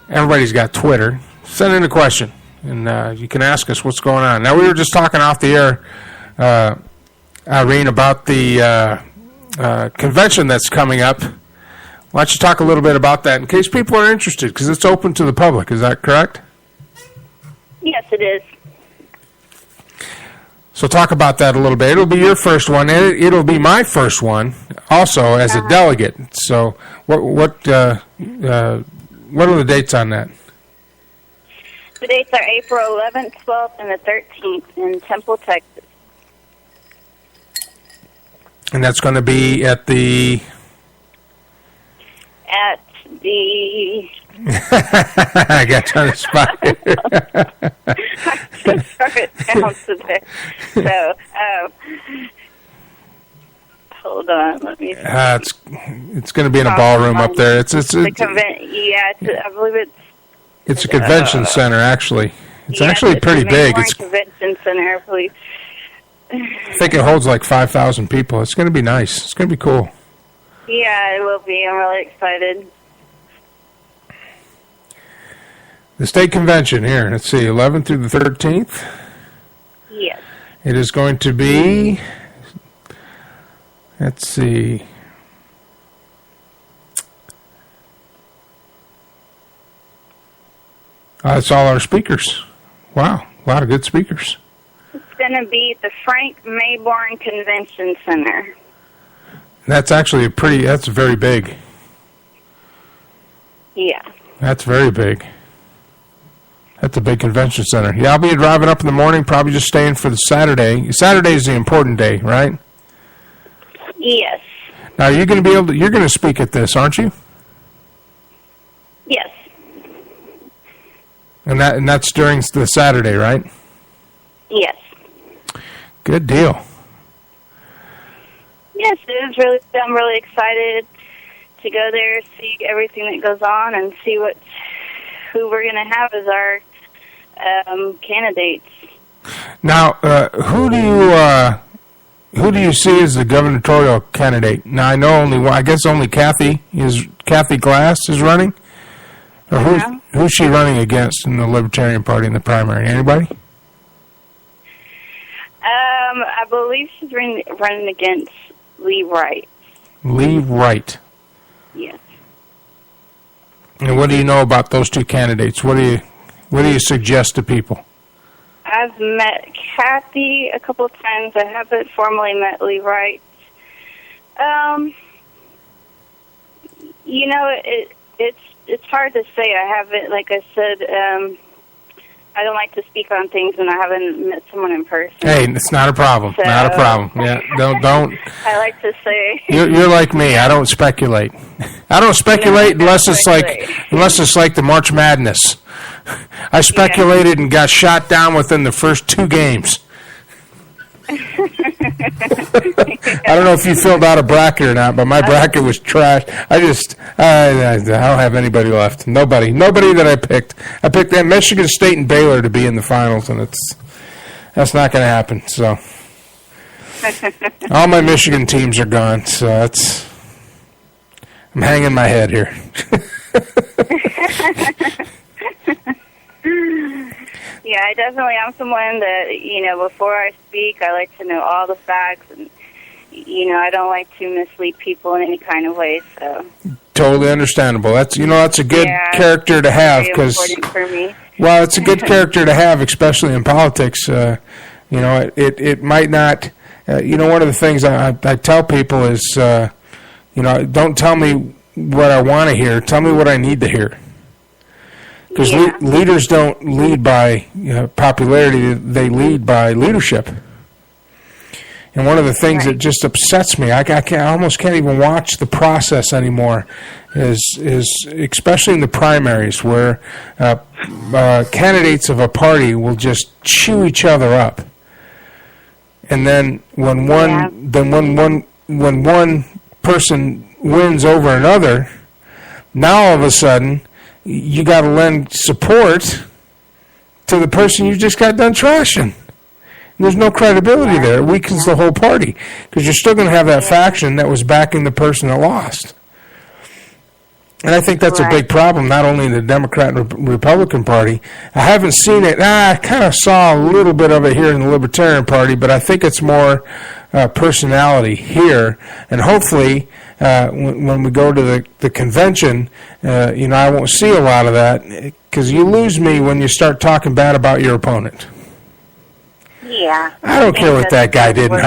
Everybody's got Twitter. Send in a question, and you can ask us what's going on. Now, we were just talking off the air, Irene, about the convention that's coming up. Why don't you talk a little bit about that in case people are interested, because it's open to the public. Is that correct? Yes, it is. So talk about that a little bit. It'll be your first one, and it'll be my first one, also as a delegate. So what are the dates on that? The dates are April 11th, 12th, and the 13th in Temple, Texas. And that's going to be at the... I got you on the spot. So, hold on. Let me see. It's going to be in a ballroom up there. I believe it's a convention center, actually. It's actually pretty big. It's convention center, I believe. I think it holds like 5,000 people. It's going to be nice. It's going to be cool. Yeah, it will be. I'm really excited. The state convention here. Let's see, 11th through the 13th. Yes. It is going to be. Let's see. That's all our speakers. Wow, a lot of good speakers. It's going to be at the Frank Mayborn Convention Center. That's actually that's very big. Yeah. That's very big. That's a big convention center. Yeah, I'll be driving up in the morning, probably just staying for the Saturday. Saturday is the important day, right? Yes. Now, you're going to speak at this, aren't you? Yes. And that's during the Saturday, right? Yes. Good deal. Yes, I'm really excited to go there, see everything that goes on, and see who we're going to have as our candidates. Now, who do you see as the gubernatorial candidate? Now, I know I guess only Kathy Glass is running. Or who's she running against in the Libertarian Party in the primary? Anybody? I believe she's running against Lee Wright. Lee Wright. Yes. And what do you know about those two candidates? What do you suggest to people? I've met Kathy a couple of times. I haven't formally met Lee Wright. It's hard to say. I haven't, like I said, I don't like to speak on things when I haven't met someone in person. Hey, it's not a problem. So, not a problem. Yeah, don't. I like to say. You're like me. I don't speculate. I don't speculate unless it's like the March Madness. I speculated and got shot down within the first 2 games. I don't know if you filled out a bracket or not, but my bracket was trash. I don't have anybody left. Nobody that I picked. I picked that Michigan State and Baylor to be in the finals, and that's not going to happen. So all my Michigan teams are gone. So I'm hanging my head here. Yeah, I'm someone that, before I speak, I like to know all the facts, and, I don't like to mislead people in any kind of way, so. Totally understandable. That's a good character to have, because, well, it's a good character to have, especially in politics. It might not, one of the things I tell people is, don't tell me what I want to hear, tell me what I need to hear. Because leaders don't lead by popularity, they lead by leadership. And one of the things that just upsets me, I almost can't even watch the process anymore, is especially in the primaries where candidates of a party will just chew each other up. And then when one person wins over another, now all of a sudden you got to lend support to the person you just got done trashing. There's no credibility there. It weakens the whole party because you're still going to have that faction that was backing the person that lost. And I think that's a big problem, not only in the Democrat and Republican Party. I haven't seen it. I kind of saw a little bit of it here in the Libertarian Party, but I think it's more personality here. And hopefully, when we go to the convention, I won't see a lot of that because you lose me when you start talking bad about your opponent. Yeah. I don't care what that guy did in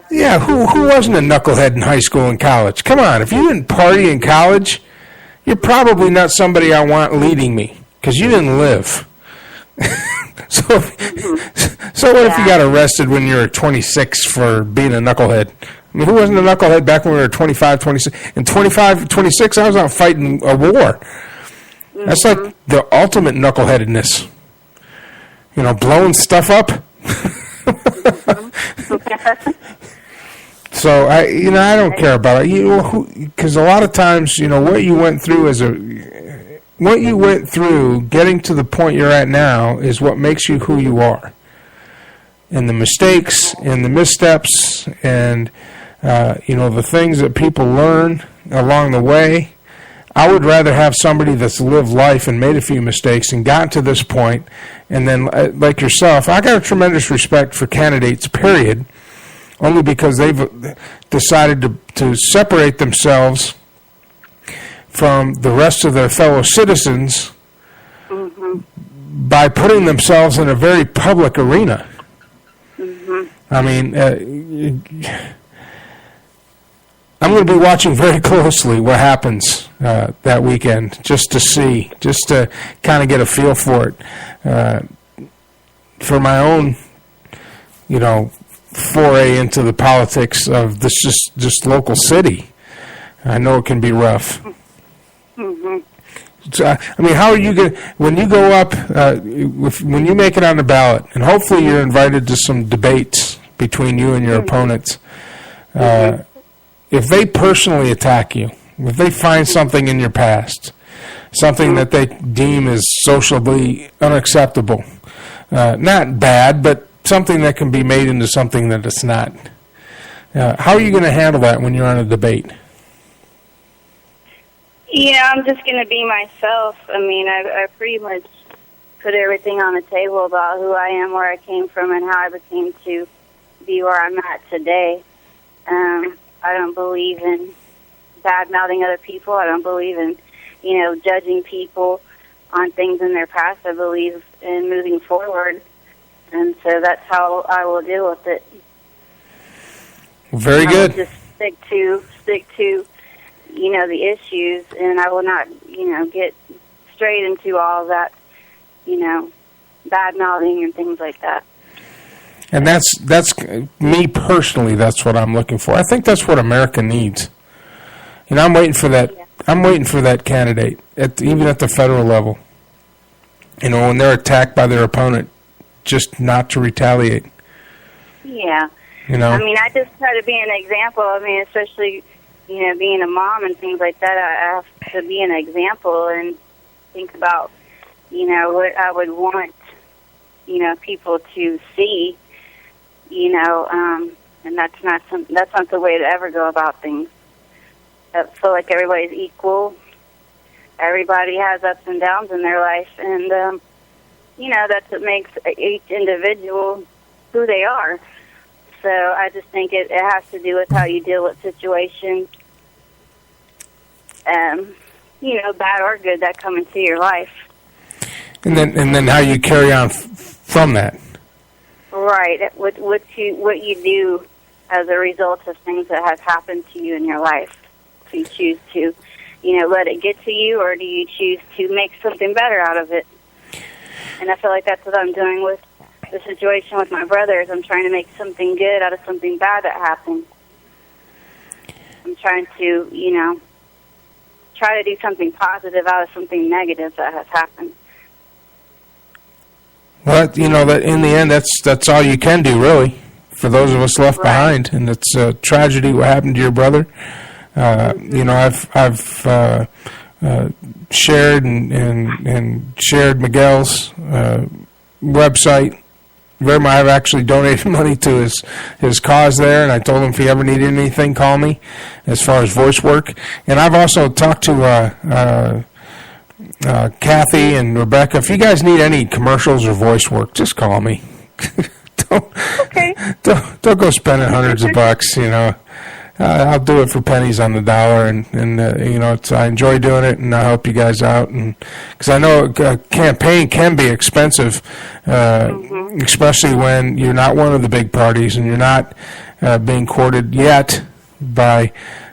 yeah, who wasn't a knucklehead in high school and college? Come on, if you didn't party in college, you're probably not somebody I want leading me, because you didn't live. So what if you got arrested when you were 26 for being a knucklehead? I mean, who wasn't a knucklehead back when we were 25, 26? In 25, 26, I was out fighting a war. That's like the ultimate knuckleheadedness. You know, blowing stuff up. So I don't care about it. Because a lot of times, what you went through getting to the point you're at now is what makes you who you are. And the mistakes and the missteps and the things that people learn along the way. I would rather have somebody that's lived life and made a few mistakes and gotten to this point, and then, like yourself, I got a tremendous respect for candidates, period, only because they've decided to separate themselves from the rest of their fellow citizens by putting themselves in a very public arena. I mean, I'm going to be watching very closely what happens that weekend, just to kind of get a feel for it, for my own, foray into the politics of this just local city. I know it can be rough. So, I mean, how are you going to, when you go up, when you make it on the ballot, and hopefully you're invited to some debates between you and your opponents, if they personally attack you, if they find something in your past, something that they deem as socially unacceptable, not bad, but something that can be made into something that it's not, how are you going to handle that when you're on a debate? Yeah, I'm just going to be myself. I mean, I pretty much put everything on the table about who I am, where I came from, and how I became to be where I'm at today. I don't believe in bad-mouthing other people. I don't believe in, judging people on things in their past. I believe in moving forward, and so that's how I will deal with it. Very good. I will just stick to the issues, and I will not, get straight into all that, bad-mouthing and things like that. And that's me personally. That's what I'm looking for. I think that's what America needs. I'm waiting for that. Yeah. I'm waiting for that candidate, even at the federal level. When they're attacked by their opponent, just not to retaliate. Yeah. I mean, I just try to be an example. I mean, especially, being a mom and things like that. I have to be an example and think about, what I would want, people to see. And that's not the way to ever go about things. I feel like everybody's equal. Everybody has ups and downs in their life, and that's what makes each individual who they are. So I just think it has to do with how you deal with situations, bad or good, that come into your life. And then how you carry on from that. Right. What you do as a result of things that have happened to you in your life. Do you choose to, let it get to you, or do you choose to make something better out of it? And I feel like that's what I'm doing with the situation with my brothers. I'm trying to make something good out of something bad that happened. I'm trying to, try to do something positive out of something negative that has happened. Well, that in the end, that's all you can do, really, for those of us left behind. And it's a tragedy what happened to your brother. I've shared and shared Miguel's website. I've actually donated money to his cause there, and I told him if he ever needed anything, call me, as far as voice work. And I've also talked to Kathy and Rebecca. If you guys need any commercials or voice work, just call me. Don't go spending hundreds of bucks, I'll do it for pennies on the dollar, and you know, I enjoy doing it, and I'll help you guys out, and because I know a campaign can be expensive, especially when you're not one of the big parties and you're not being courted yet by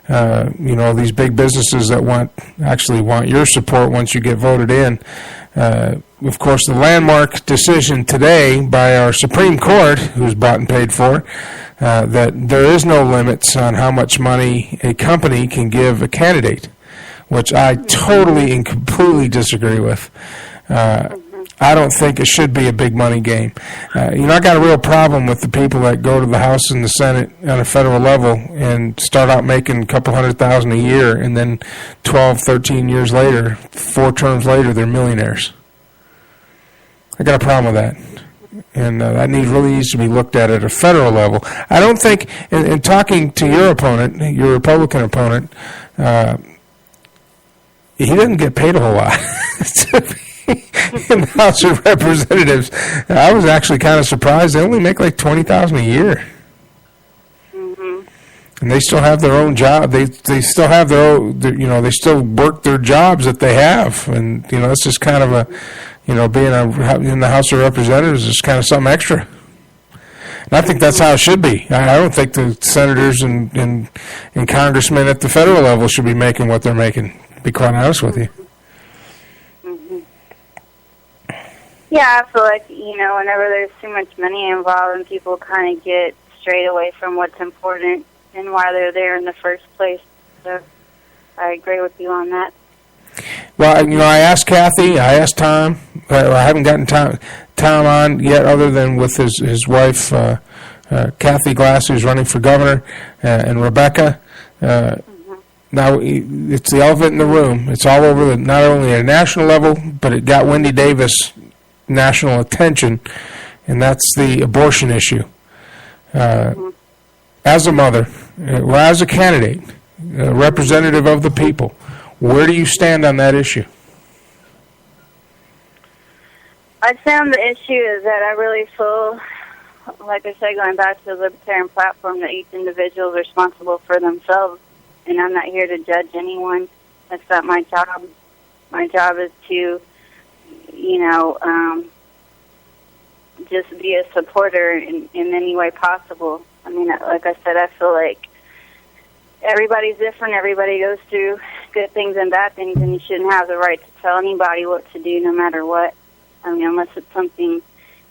you know, these big businesses that actually want your support once you get voted in. Of course, the landmark decision today by our Supreme Court, who's bought and paid for, that there is no limits on how much money a company can give a candidate, which I totally and completely disagree with. I don't think it should be a big money game. You know, I got a real problem with the people that go to the House and the Senate on a federal level and start out making a couple $100,000 a year, and then 12, 13 years later, 4 terms later, they're millionaires. I got a problem with that. And that really needs to be looked at a federal level. I don't think, in talking to your opponent, your Republican opponent, he didn't get paid a whole lot in the House of Representatives. I was actually kind of surprised. They only make like $20,000 a year. And they still have their own job. They still have their own, you know, they still work their jobs that they have. And, you know, it's just kind of a, you know, being in the House of Representatives is kind of something extra. And I think that's how it should be. I don't think the senators and congressmen at the federal level should be making what they're making, to be quite honest with you. Yeah, I feel like, you know, whenever there's too much money involved and people kind of get strayed away from what's important and why they're there in the first place. So I agree with you on that. Well, you know, I asked Kathy, I asked Tom. I haven't gotten Tom on yet, other than with his wife, Kathy Glass, who's running for governor, and Rebecca. Now, it's the elephant in the room. It's all over, not only at a national level, but it got Wendy Davis national attention, and that's the abortion issue. As a mother, or as a candidate, a representative of the people, where do you stand on that issue? I found the issue is that I really feel, like I said, going back to the libertarian platform, that each individual is responsible for themselves, and I'm not here to judge anyone. That's not my job. My job is to, you know, just be a supporter in any way possible. I mean, like I said, I feel like everybody's different. Everybody goes through good things and bad things, and you shouldn't have the right to tell anybody what to do no matter what. I mean, unless it's something,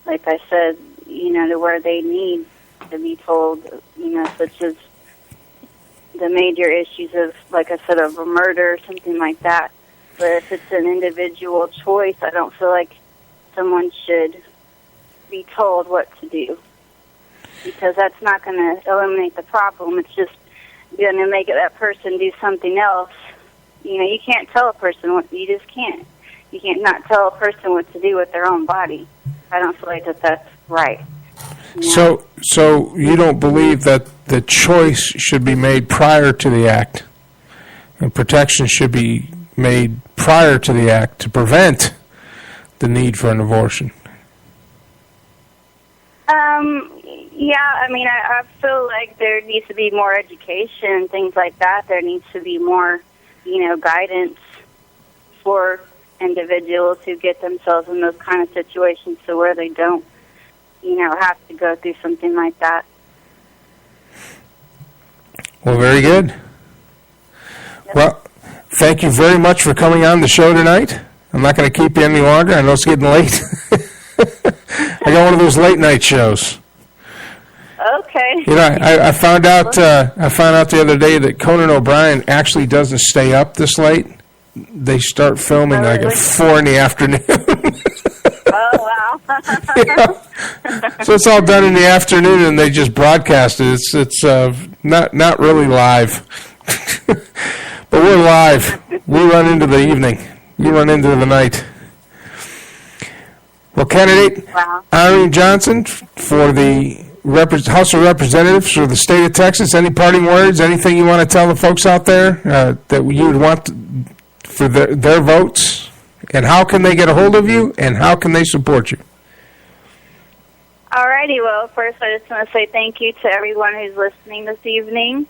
like I said, you know, to where they need to be told, you know, such as the major issues of, like I said, of a murder or something like that. But if it's an individual choice, I don't feel like someone should be told what to do, because that's not going to eliminate the problem. It's just going to make that person do something else. You know, you can't tell a person what, you just can't. You can't not tell a person what to do with their own body. I don't feel like that's right. You know? So you don't believe that the choice should be made prior to the act, and protection should be made prior to the act to prevent the need for an abortion? Yeah, I mean, I feel like there needs to be more education and things like that. There needs to be more, you know, guidance for individuals who get themselves in those kind of situations to where they don't, you know, have to go through something like that. Well, very good. Yep. Well, thank you very much for coming on the show tonight. I'm not going to keep you any longer. I know it's getting late. I got one of those late night shows. Okay. You know, I found out. I found out the other day that Conan O'Brien actually doesn't stay up this late. They start filming like at 4 in the afternoon. Oh wow! You know? So it's all done in the afternoon, and they just broadcast it. It's not really live, but we're live. We run into the evening. You run into the night. Well, candidate Irene Johnson for the House of Representatives for the state of Texas. Any parting words? Anything you want to tell the folks out there that you would want for their votes? And how can they get a hold of you? And how can they support you? Alrighty. Well, first I just want to say thank you to everyone who's listening this evening.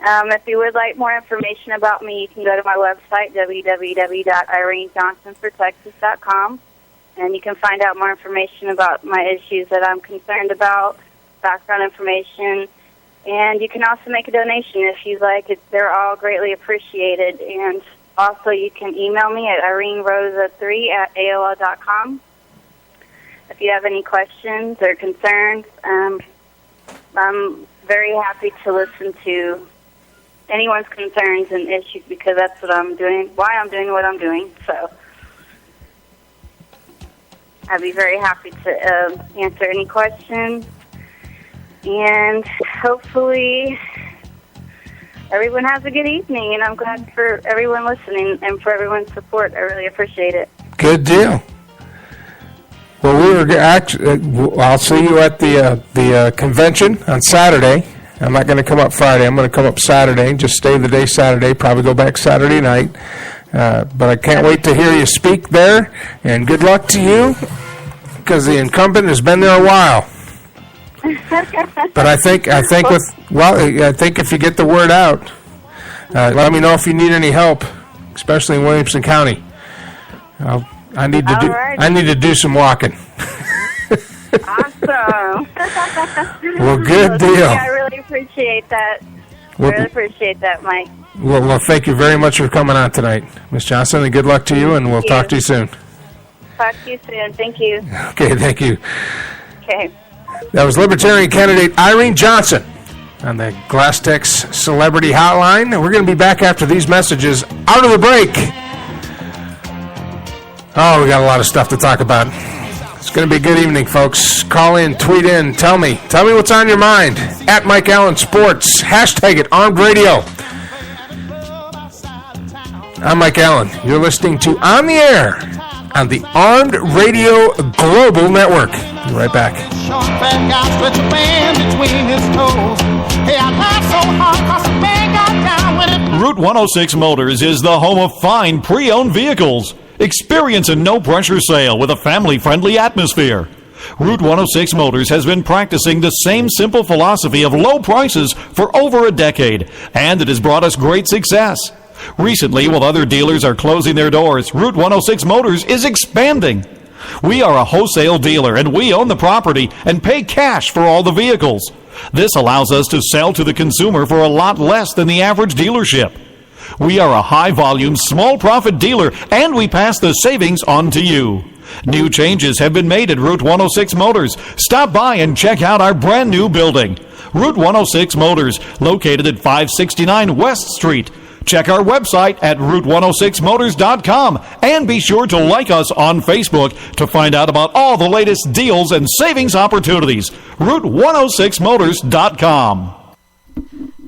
If you would like more information about me, you can go to my website, www.irenejohnsonfortexas.com, and you can find out more information about my issues that I'm concerned about, background information, and you can also make a donation if you'd like. They're all greatly appreciated. And also you can email me at irenerosa3@aol.com. If you have any questions or concerns, I'm very happy to listen to anyone's concerns and issues, because that's what I'm doing, why I'm doing what I'm doing. So I'd be very happy to answer any questions. And hopefully everyone has a good evening, and I'm glad for everyone listening and for everyone's support. I really appreciate it. Good deal. Well, I'll see you at the convention on Saturday. I'm not going to come up Friday. I'm going to come up Saturday. Just stay the day Saturday. Probably go back Saturday night. But I can't wait to hear you speak there. And good luck to you, because the incumbent has been there a while. But I think if you get the word out, let me know if you need any help, especially in Williamson County. I need to do some walking. Awesome. Well, good deal. I really appreciate that. Mike. Well, thank you very much for coming on tonight, Ms. Johnson, and good luck to you, and we'll talk to you soon. Talk to you soon. Thank you. Okay, thank you. Okay. That was Libertarian candidate Irene Johnson on the Glass-Tex Celebrity Hotline. And we're going to be back after these messages out of the break. Oh, we got a lot of stuff to talk about. It's going to be a good evening, folks. Call in, tweet in, tell me what's on your mind. At Mike Allen Sports, hashtag it Armed Radio. I'm Mike Allen. You're listening to On the Air on the Armed Radio Global Network. Be right back. Short fat guy with a band between his toes. Hey, I laughed so hard 'cause the man got down with it. Route 106 Motors is the home of fine pre-owned vehicles. Experience a no-pressure sale with a family-friendly atmosphere. Route 106 Motors has been practicing the same simple philosophy of low prices for over a decade, and it has brought us great success. Recently, while other dealers are closing their doors, Route 106 Motors is expanding. We are a wholesale dealer, and we own the property and pay cash for all the vehicles. This allows us to sell to the consumer for a lot less than the average dealership. We are a high-volume, small-profit dealer, and we pass the savings on to you. New changes have been made at Route 106 Motors. Stop by and check out our brand-new building. Route 106 Motors, located at 569 West Street. Check our website at route106motors.com and be sure to like us on Facebook to find out about all the latest deals and savings opportunities. route106motors.com.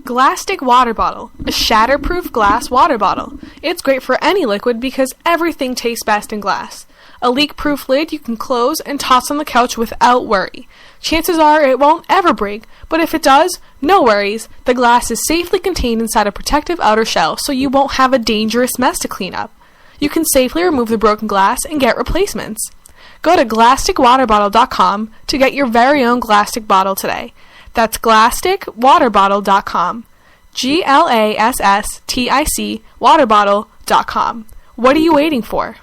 Glass-Stick water bottle, a shatterproof glass water bottle. It's great for any liquid because everything tastes best in glass. A leak-proof lid you can close and toss on the couch without worry. Chances are it won't ever break, but if it does, no worries. The glass is safely contained inside a protective outer shell, so you won't have a dangerous mess to clean up. You can safely remove the broken glass and get replacements. Go to glassstickwaterbottle.com to get your very own Glass-Stick bottle today. That's glassstickwaterbottle.com. GLASSTIC waterbottle.com. What are you waiting for?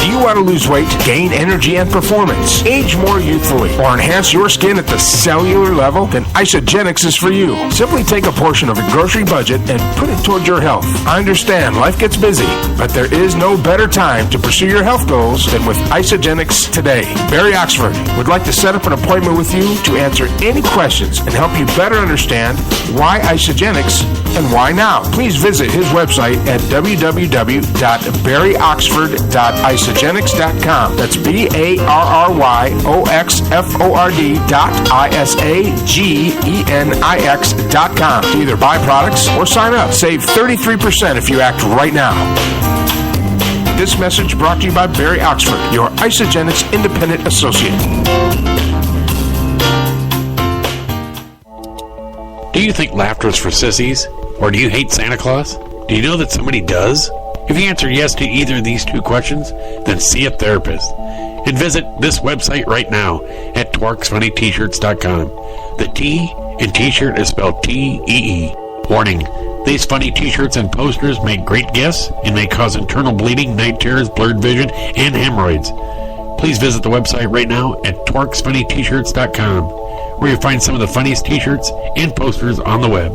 Do you want to lose weight, gain energy and performance, age more youthfully, or enhance your skin at the cellular level? Then Isogenics is for you. Simply take a portion of your grocery budget and put it towards your health. I understand life gets busy, but there is no better time to pursue your health goals than with Isogenics today. Barry Oxford would like to set up an appointment with you to answer any questions and help you better understand why Isogenics and why now. Please visit his website at www.barryoxford.isogenics.com. That's BARRYOXFORD.ISAGENIX.com to either buy products or sign up. Save 33% if you act right now. This message brought to you by Barry Oxford, your Isogenics independent associate. Do you think laughter is for sissies? Or do you hate Santa Claus? Do you know that somebody does? If you answer yes to either of these two questions, then see a therapist. And visit this website right now at TwerksFunnyT-shirts.com. The T in T-shirt is spelled T-E-E. Warning, these funny T-shirts and posters make great gifts and may cause internal bleeding, night terrors, blurred vision, and hemorrhoids. Please visit the website right now at TwerksFunnyT-shirts.com, where you'll find some of the funniest T-shirts and posters on the web.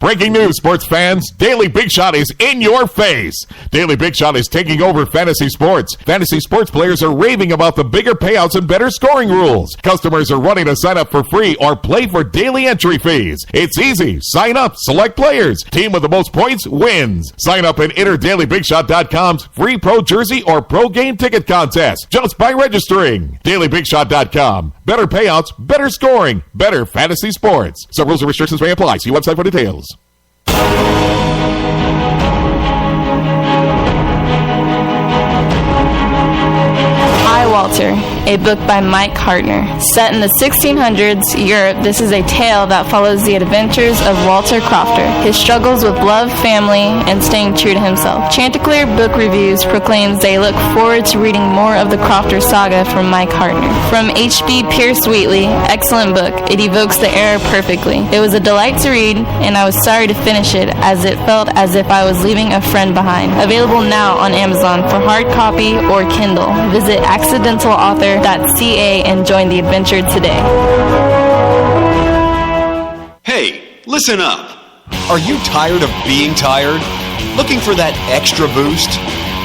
Breaking news, sports fans. Daily Big Shot is in your face. Daily Big Shot is taking over fantasy sports. Fantasy sports players are raving about the bigger payouts and better scoring rules. Customers are running to sign up for free or play for daily entry fees. It's easy. Sign up, select players. Team with the most points wins. Sign up and enter DailyBigShot.com's free pro jersey or pro game ticket contest just by registering. DailyBigShot.com. Better payouts, better scoring, better fantasy sports. Some rules and restrictions may apply. See website for details. I, Walter, a book by Mike Hartner. Set in the 1600s Europe, this is a tale that follows the adventures of Walter Crofter, his struggles with love, family, and staying true to himself. Chanticleer Book Reviews proclaims they look forward to reading more of the Crofter saga from Mike Hartner. From H.B. Pierce Wheatley, excellent book. It evokes the era perfectly. It was a delight to read, and I was sorry to finish it, as it felt as if I was leaving a friend behind. Available now on Amazon for hard copy or Kindle. Visit accidentalauthor.ca and join the adventure today. Hey, listen up. Are you tired of being tired? Looking for that extra boost?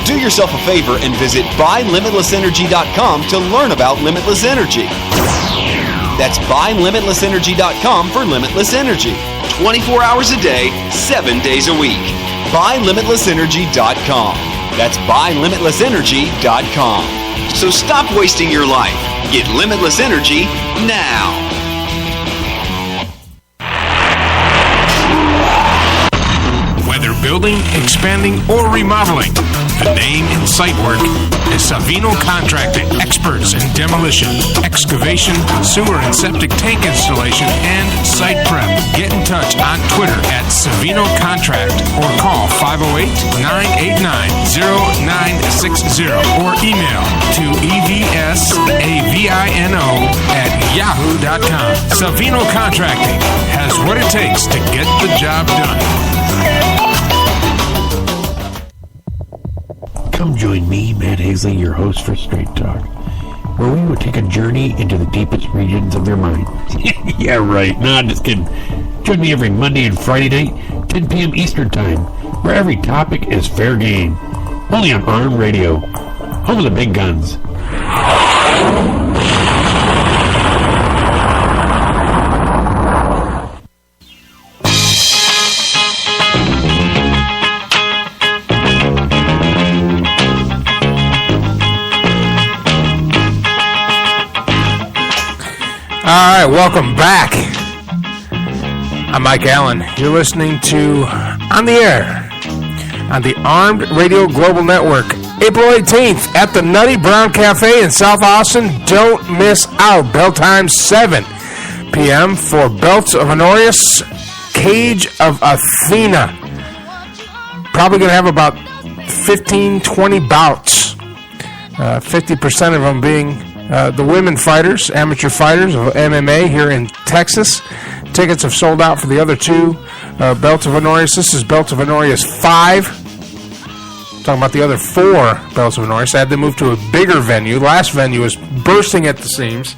Do yourself a favor and visit buylimitlessenergy.com to learn about limitless energy. That's buylimitlessenergy.com for limitless energy. 24 hours a day, 7 days a week. buylimitlessenergy.com. That's buylimitlessenergy.com. So stop wasting your life. Get limitless energy now. Whether building, expanding, or remodeling, the name in site work is Savino Contracting. Experts in demolition, excavation, sewer and septic tank installation, and site prep. Get in touch on Twitter at Savino Contract or call 508-989-0960 or email to evsavino@yahoo.com. Savino Contracting has what it takes to get the job done. Come join me, Matt Hazley, your host for Straight Talk, where we will take a journey into the deepest regions of your mind. Yeah, right. No, I'm just kidding. Join me every Monday and Friday night, 10 p.m. Eastern Time, where every topic is fair game. Only on Arm Radio, home of the big guns. All right, welcome back. I'm Mike Allen. You're listening to On the Air on the Armed Radio Global Network. April 18th at the Nutty Brown Cafe in South Austin. Don't miss out. Bell time 7 p.m. for Belts of Honorius, Cage of Athena. Probably going to have about 15, 20 bouts. 50% of them being the women fighters, amateur fighters of MMA here in Texas. Tickets have sold out for the other two Belts of Honorius. This is Belts of Honorius 5. Talking about the other 4 Belts of Honorius. I had to move to a bigger venue. Last venue is bursting at the seams.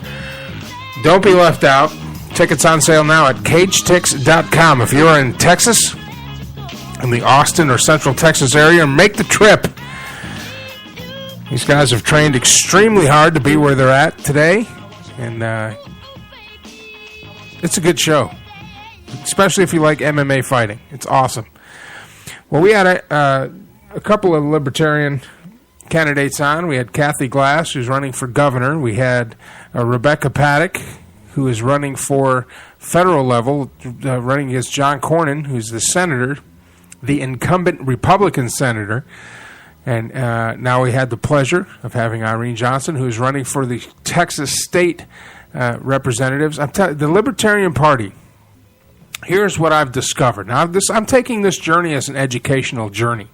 Don't be left out. Tickets on sale now at cagetix.com. If you're in Texas, in the Austin or Central Texas area, make the trip. These guys have trained extremely hard to be where they're at today, and it's a good show, especially if you like MMA fighting. It's awesome. Well, we had a couple of libertarian candidates on. We had Kathy Glass, who's running for governor. We had Rebecca Paddock, who is running for federal level, running against John Cornyn, who's the senator, the incumbent Republican senator. And now we had the pleasure of having Irene Johnson, who is running for the Texas state representatives. I'm telling you, the Libertarian Party here's what I've discovered. Now, I'm taking this journey as an educational journey.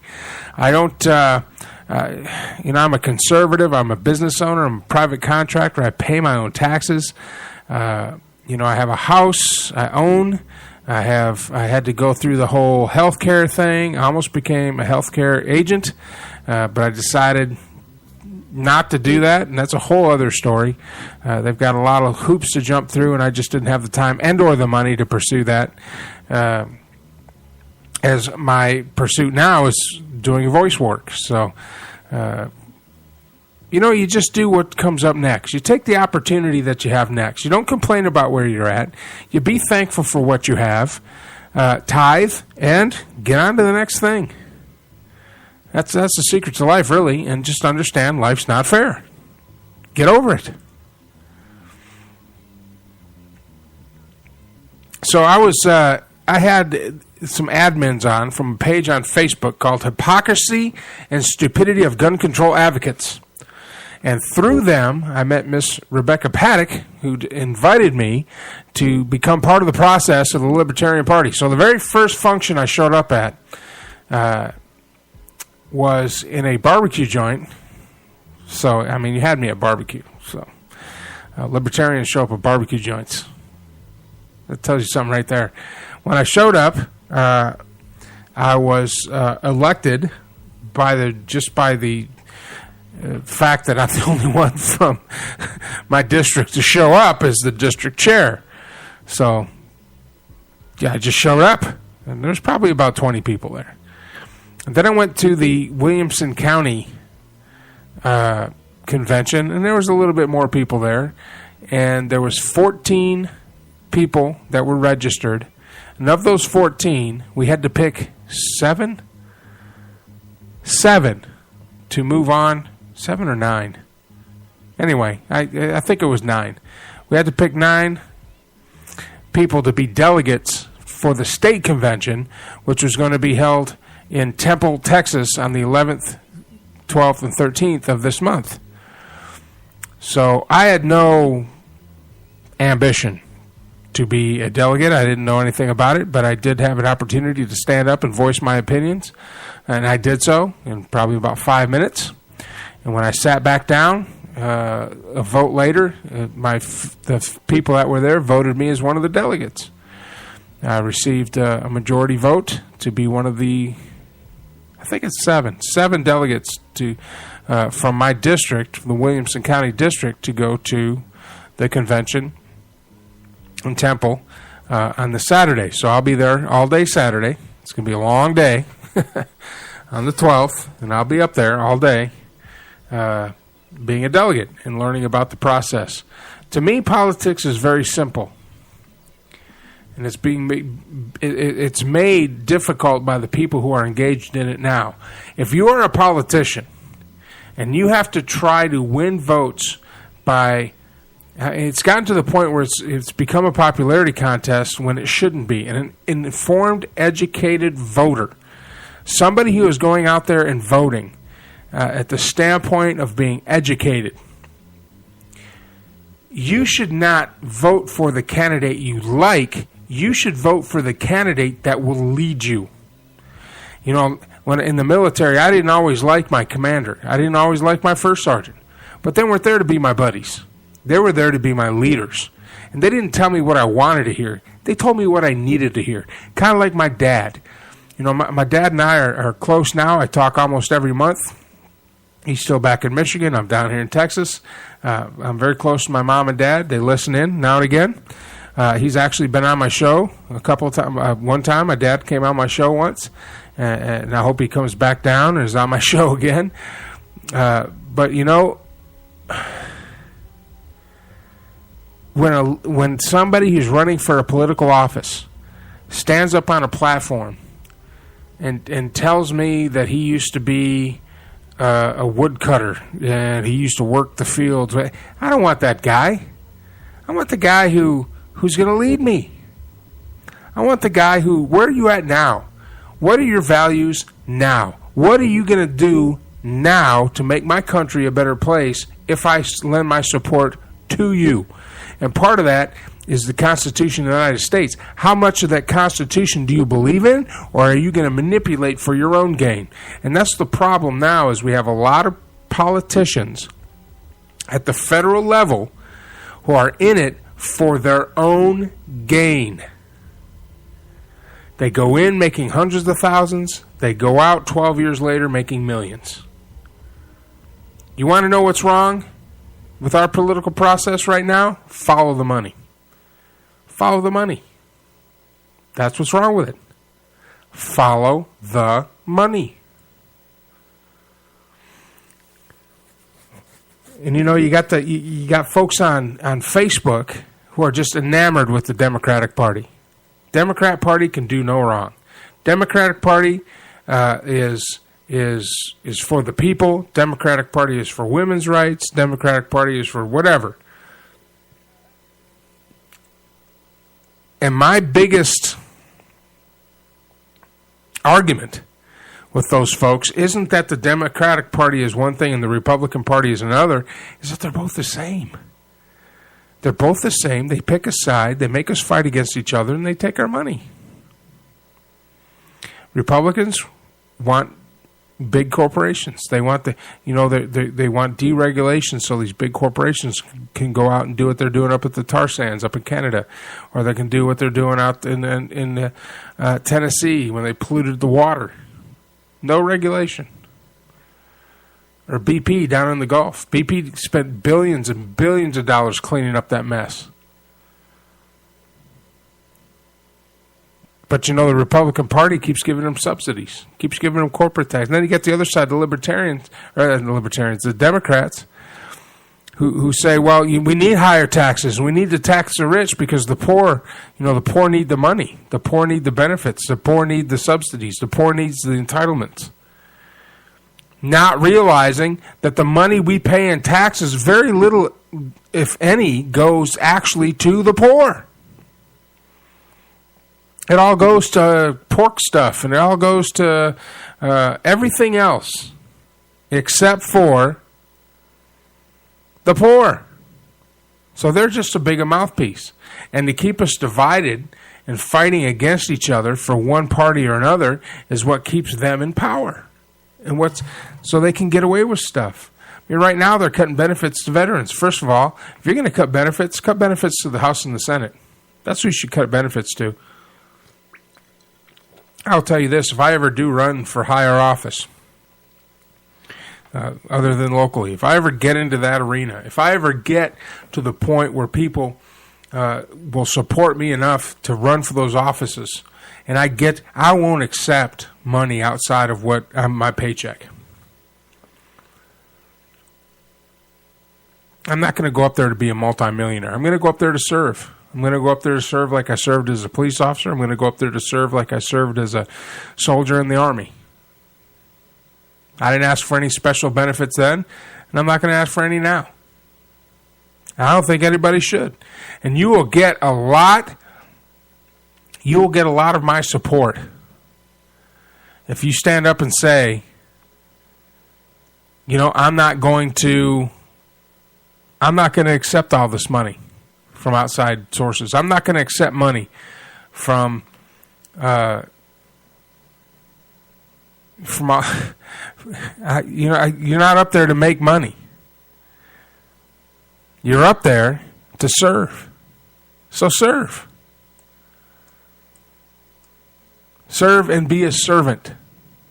I don't, I'm a conservative. I'm a business owner. I'm a private contractor. I pay my own taxes. I have a house I own. I had to go through the whole healthcare thing. I almost became a healthcare agent, but I decided not to do that, and that's a whole other story. They've got a lot of hoops to jump through, and I just didn't have the time and or the money to pursue that. As my pursuit now is doing voice work. So, you just do what comes up next. You take the opportunity that you have next. You don't complain about where you're at. You be thankful for what you have, tithe, and get on to the next thing. That's the secret to life, really, and just understand life's not fair. Get over it. So I had some admins on from a page on Facebook called Hypocrisy and Stupidity of Gun Control Advocates. And through them, I met Miss Rebecca Paddock, who invited me to become part of the process of the Libertarian Party. So the very first function I showed up at was in a barbecue joint. So, you had me at barbecue. So, libertarians show up at barbecue joints. That tells you something right there. When I showed up, I was elected by the fact that I'm the only one from my district to show up as the district chair. So, I just showed up, and there's probably about 20 people there. And then I went to the Williamson County convention, and there was a little bit more people there. And there was 14 people that were registered. And of those 14, we had to pick 7 to move on. 7 or 9. Anyway, I think it was 9. We had to pick 9 people to be delegates for the state convention, which was going to be held in Temple, Texas on the 11th, 12th, and 13th of this month. So I had no ambition to be a delegate. I didn't know anything about it, but I did have an opportunity to stand up and voice my opinions, and I did so in probably about 5 minutes. And when I sat back down, a vote later, the people that were there voted me as one of the delegates. I received a majority vote to be one of the, I think it's 7 delegates to from my district, the Williamson County district, to go to the convention in Temple on the Saturday. So I'll be there all day Saturday. It's going to be a long day on the 12th, and I'll be up there all day being a delegate and learning about the process. To me, politics is very simple. And it's made difficult by the people who are engaged in it now. If you are a politician and you have to try to win votes by, it's gotten to the point where it's become a popularity contest when it shouldn't be. And an informed, educated voter, somebody who is going out there and voting at the standpoint of being educated, you should not vote for the candidate you like. You should vote for the candidate that will lead you. You know, when in the military, I didn't always like my commander. I didn't always like my first sergeant. But they weren't there to be my buddies. They were there to be my leaders. And they didn't tell me what I wanted to hear. They told me what I needed to hear. Kind of like my dad. You know, my dad and I are close now. I talk almost every month. He's still back in Michigan. I'm down here in Texas. I'm very close to my mom and dad. They listen in now and again. He's actually been on my show a couple of times. One time, my dad came on my show once, and I hope he comes back down and is on my show again. But, you know, when somebody who's running for a political office stands up on a platform and tells me that he used to be a woodcutter and he used to work the fields, I don't want that guy. I want the guy who's going to lead me. I want the guy where are you at now? What are your values now? What are you going to do now to make my country a better place if I lend my support to you? And part of that is the Constitution of the United States. How much of that Constitution do you believe in, or are you going to manipulate for your own gain? And that's the problem now, is we have a lot of politicians at the federal level who are in it for their own gain. They go in making hundreds of thousands. They go out 12 years later making millions. You want to know what's wrong with our political process right now? Follow the money. Follow the money. That's what's wrong with it. Follow the money. And you know, you got folks on Facebook who are just enamored with the Democratic Party. Democrat Party can do no wrong. Democratic Party is for the people. Democratic Party is for women's rights. Democratic Party is for whatever. And my biggest argument with those folks isn't that the Democratic Party is one thing and the Republican Party is another, is that they're both the same. They're both the same. They pick a side, they make us fight against each other, and they take our money. Republicans want big corporations. They want they want deregulation so these big corporations can go out and do what they're doing up at the tar sands up in Canada, or they can do what they're doing out in Tennessee when they polluted the water. No regulation. Or BP down in the Gulf. BP spent billions and billions of dollars cleaning up that mess. But you know, the Republican Party keeps giving them subsidies, keeps giving them corporate tax. And then you get the other side, the Democrats, who say, well, we need higher taxes. We need to tax the rich because the poor, the poor need the money. The poor need the benefits. The poor need the subsidies. The poor needs the entitlements. Not realizing that the money we pay in taxes, very little, if any, goes actually to the poor. It all goes to pork stuff, and it all goes to everything else except for the poor. So they're just a bigger mouthpiece. And to keep us divided and fighting against each other for one party or another is what keeps them in power. And so they can get away with stuff. I mean, right now they're cutting benefits to veterans. First of all, if you're going to cut benefits to the House and the Senate. That's who you should cut benefits to. I'll tell you this, if I ever do run for higher office, other than locally, if I ever get into that arena, if I ever get to the point where people will support me enough to run for those offices, and I won't accept money outside of what my paycheck. I'm not going to go up there to be a multimillionaire. I'm going to go up there to serve. I'm going to go up there to serve like I served as a police officer. I'm going to go up there to serve like I served as a soldier in the Army. I didn't ask for any special benefits then, and I'm not going to ask for any now. I don't think anybody should. And you will get a lot of my support if you stand up and say, I'm not going to accept all this money from outside sources. I'm not going to accept money from you're not up there to make money. You're up there to serve. So serve. Serve and be a servant.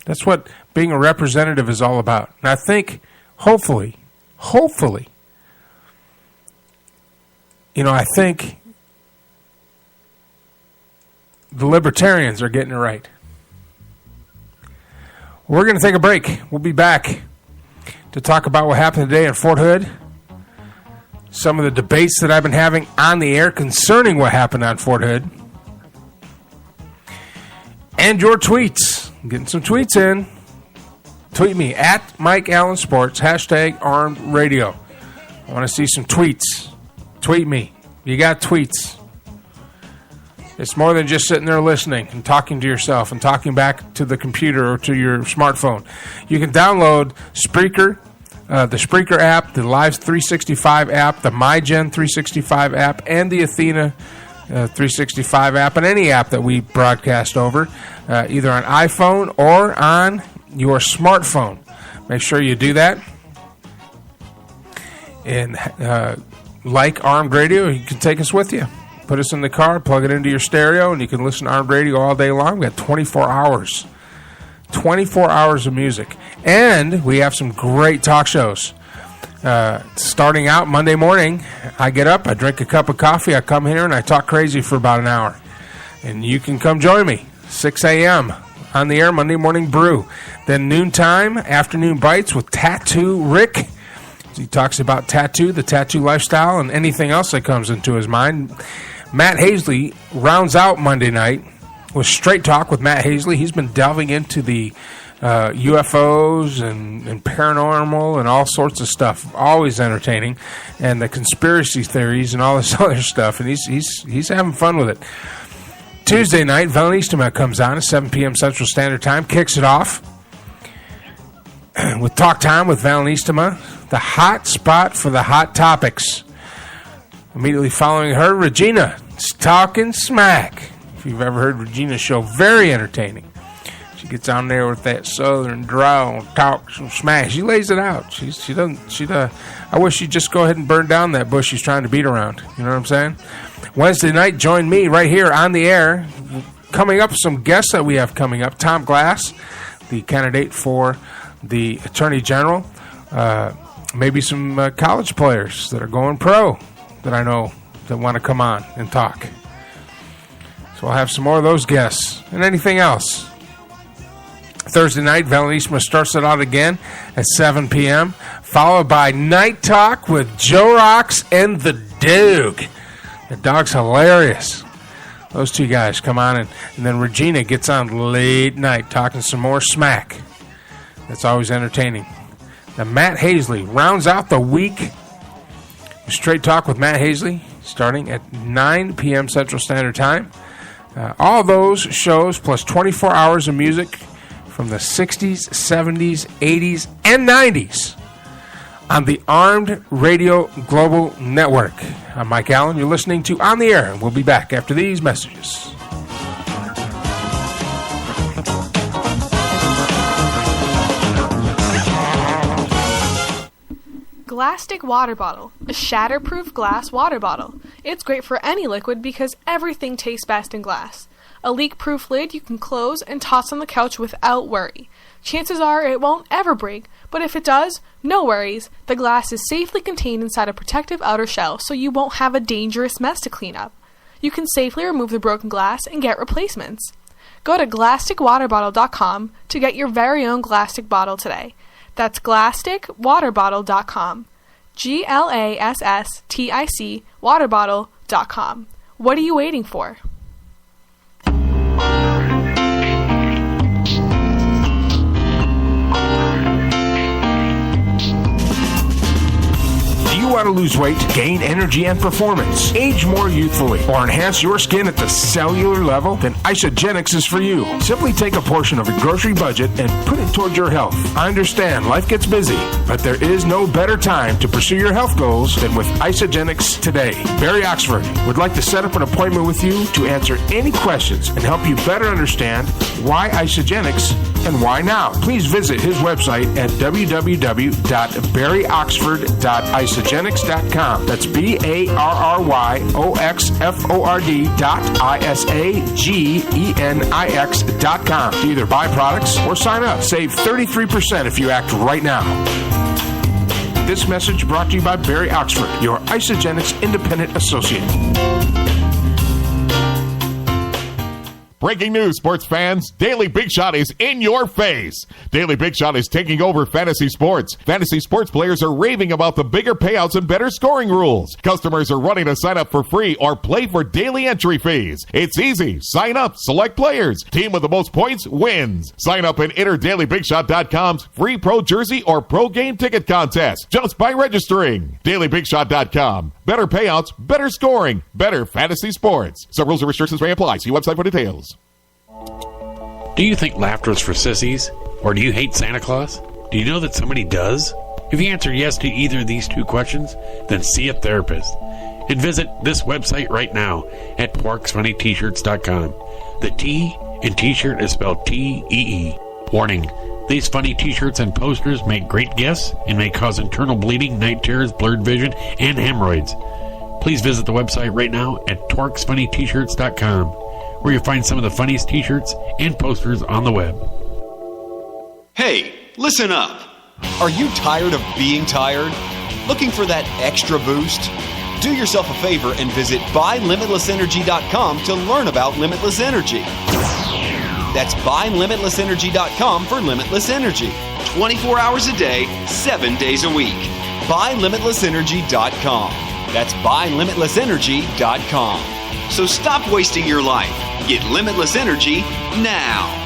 That's what being a representative is all about. And I think, hopefully, I think the libertarians are getting it right. We're going to take a break. We'll be back to talk about what happened today in Fort Hood. Some of the debates that I've been having on the air concerning what happened on Fort Hood. And your tweets. I'm getting some tweets in. Tweet me at Mike Allen Sports, #ArmedRadio. I want to see some tweets. Tweet me. You got tweets. It's more than just sitting there listening and talking to yourself and talking back to the computer or to your smartphone. You can download Spreaker the Spreaker app, the Live 365 app, the MyGen 365 app, and the Athena 365 app, and any app that we broadcast over, either on iPhone or on your smartphone. Make sure you do that. And like Armed Radio, you can take us with you. Put us in the car, plug it into your stereo, and you can listen to Armed Radio all day long. We got 24 hours. 24 hours of music. And we have some great talk shows. Starting out Monday morning, I get up, I drink a cup of coffee, I come here, and I talk crazy for about an hour. And you can come join me, 6 a.m. on the air, Monday Morning Brew. Then noontime, Afternoon Bites with Tattoo Rick. He talks about tattoo, the tattoo lifestyle, and anything else that comes into his mind. Matt Hazley rounds out Monday night with Straight Talk with Matt Hazley. He's been delving into the UFOs and paranormal and all sorts of stuff. Always entertaining. And the conspiracy theories and all this other stuff. And he's having fun with it. Tuesday night, Valenistama comes on at 7 p.m. Central Standard Time. Kicks it off with Talk Time with Valenistama. The hot spot for the hot topics. Immediately following her, Regina. Talking Smack. If you've ever heard Regina's show, very entertaining. She gets on there with that southern drawl and talks some smack. She lays it out. I wish she'd just go ahead and burn down that bush she's trying to beat around. You know what I'm saying? Wednesday night, join me right here on the air. Coming up, some guests that we have coming up. Tom Glass, the candidate for the Attorney General. Maybe some college players that are going pro that I know that want to come on and talk. So I'll have some more of those guests and anything else. Thursday night, Valenistama starts it out again at 7 p.m., followed by Night Talk with Joe Rocks and the Duke. The dog's hilarious. Those two guys come on, and then Regina gets on late night talking some more smack. That's always entertaining. Now, Matt Hazley rounds out the week. Straight Talk with Matt Hazley, starting at 9 p.m. Central Standard Time. All those shows, plus 24 hours of music from the 60s, 70s, 80s, and 90s on the Armed Radio Global Network. I'm Mike Allen. You're listening to On the Air, and we'll be back after these messages. Glastic water bottle, a shatterproof glass water bottle. It's great for any liquid because everything tastes best in glass. A leak-proof lid you can close and toss on the couch without worry. Chances are it won't ever break, but if it does, no worries. The glass is safely contained inside a protective outer shell, so you won't have a dangerous mess to clean up. You can safely remove the broken glass and get replacements. Go to GlasticWaterBottle.com to get your very own Glastic bottle today. That's GlasticWaterBottle.com. GLASSTIC waterbottle.com. What are you waiting for? You want to lose weight, gain energy and performance, age more youthfully, or enhance your skin at the cellular level? Then Isogenics is for you. Simply take a portion of your grocery budget and put it toward your health. I understand life gets busy, but there is no better time to pursue your health goals than with Isogenics today. Barry Oxford would like to set up an appointment with you to answer any questions and help you better understand why Isogenics and why now. Please visit his website at www.barryoxford.isogenics.com. That's BARRYOXFORD.ISAGENIX.com to either buy products or sign up. Save 33% if you act right now. This message brought to you by Barry Oxford, your Isogenics independent associate. Breaking news, sports fans. Daily Big Shot is in your face. Daily Big Shot is taking over fantasy sports. Fantasy sports players are raving about the bigger payouts and better scoring rules. Customers are running to sign up for free or play for daily entry fees. It's easy. Sign up, select players. Team with the most points wins. Sign up and enter DailyBigShot.com's free pro jersey or pro game ticket contest just by registering. DailyBigShot.com. Better payouts, better scoring, better fantasy sports. Some rules and restrictions may apply. See website for details. Do you think laughter is for sissies? Or do you hate Santa Claus? Do you know that somebody does? If you answer yes to either of these two questions, then see a therapist. And visit this website right now at TwerksFunnyT-shirts.com. The T in T-shirt is spelled T-E-E. Warning, these funny T-shirts and posters make great gifts and may cause internal bleeding, night terrors, blurred vision, and hemorrhoids. Please visit the website right now at TwerksFunnyT-shirts.com, where you'll find some of the funniest T-shirts and posters on the web. Hey, listen up. Are you tired of being tired? Looking for that extra boost? Do yourself a favor and visit BuyLimitlessEnergy.com to learn about limitless energy. That's BuyLimitlessEnergy.com for limitless energy. 24 hours a day, 7 days a week. BuyLimitlessEnergy.com. That's BuyLimitlessEnergy.com. So stop wasting your life. Get limitless energy now.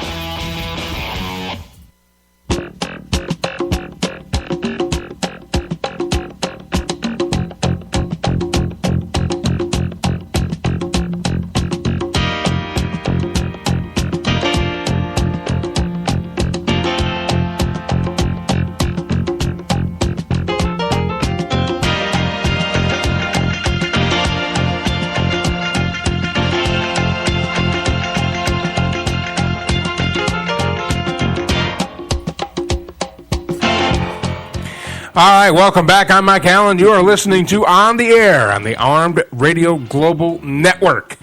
All right, welcome back. I'm Mike Allen. You are listening to On the Air on the Armed Radio Global Network.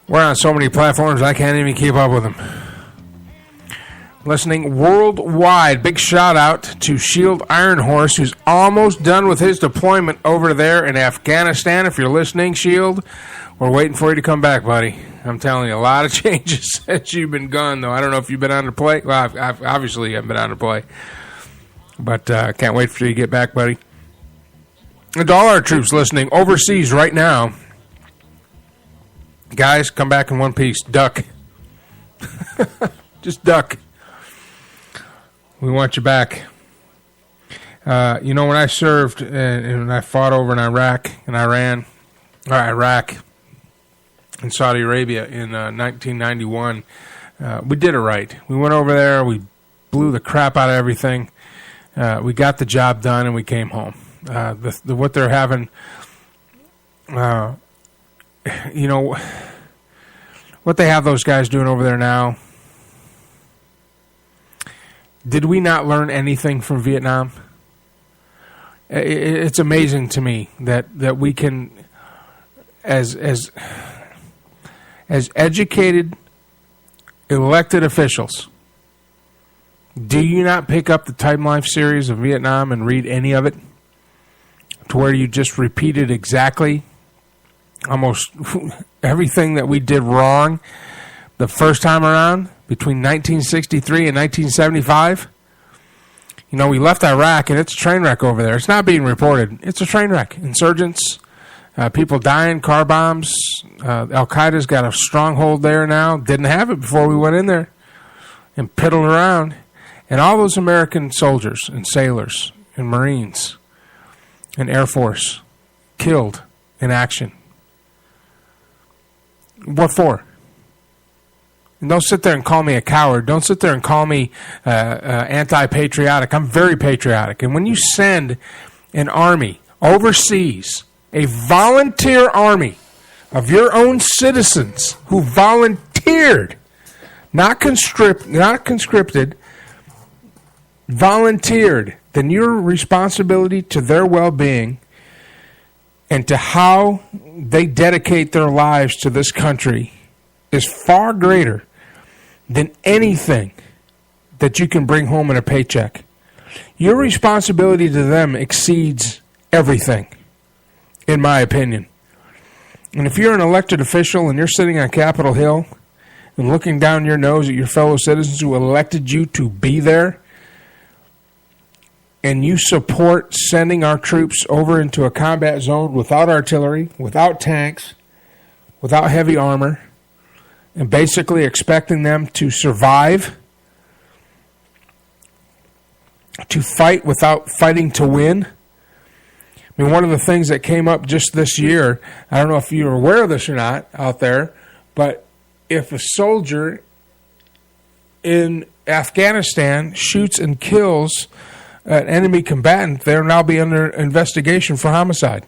We're on so many platforms, I can't even keep up with them. Listening worldwide. Big shout out to Shield Iron Horse, who's almost done with his deployment over there in Afghanistan. If you're listening, Shield, we're waiting for you to come back, buddy. I'm telling you, a lot of changes since you've been gone, though. I don't know if you've been on the play. Well, I've obviously haven't been on the play. But can't wait for you to get back, buddy. And to all our troops listening overseas right now, guys, come back in one piece. Duck. Just duck. We want you back. When I served and I fought over in Iraq and Iraq and Saudi Arabia in 1991, we did it right. We went over there. We blew the crap out of everything. We got the job done, and we came home. What they're having, what they have those guys doing over there now, did we not learn anything from Vietnam? It's amazing to me that we can, as educated, elected officials, do you not pick up the Time Life series of Vietnam and read any of it to where you just repeated exactly almost everything that we did wrong the first time around between 1963 and 1975? We left Iraq, and it's a train wreck over there. It's not being reported. It's a train wreck. Insurgents, people dying, car bombs. Al-Qaeda's got a stronghold there now. Didn't have it before we went in there and piddled around. And all those American soldiers and sailors and Marines and Air Force killed in action. What for? And don't sit there and call me a coward. Don't sit there and call me anti-patriotic. I'm very patriotic. And when you send an army overseas, a volunteer army of your own citizens who volunteered, not conscripted, volunteered, then your responsibility to their well-being and to how they dedicate their lives to this country is far greater than anything that you can bring home in a paycheck. Your responsibility to them exceeds everything, in my opinion. And if you're an elected official and you're sitting on Capitol Hill and looking down your nose at your fellow citizens who elected you to be there, and you support sending our troops over into a combat zone without artillery, without tanks, without heavy armor, and basically expecting them to survive, to fight without fighting to win. I mean, one of the things that came up just this year, I don't know if you're aware of this or not out there, but if a soldier in Afghanistan shoots and kills an enemy combatant, they'll now be under investigation for homicide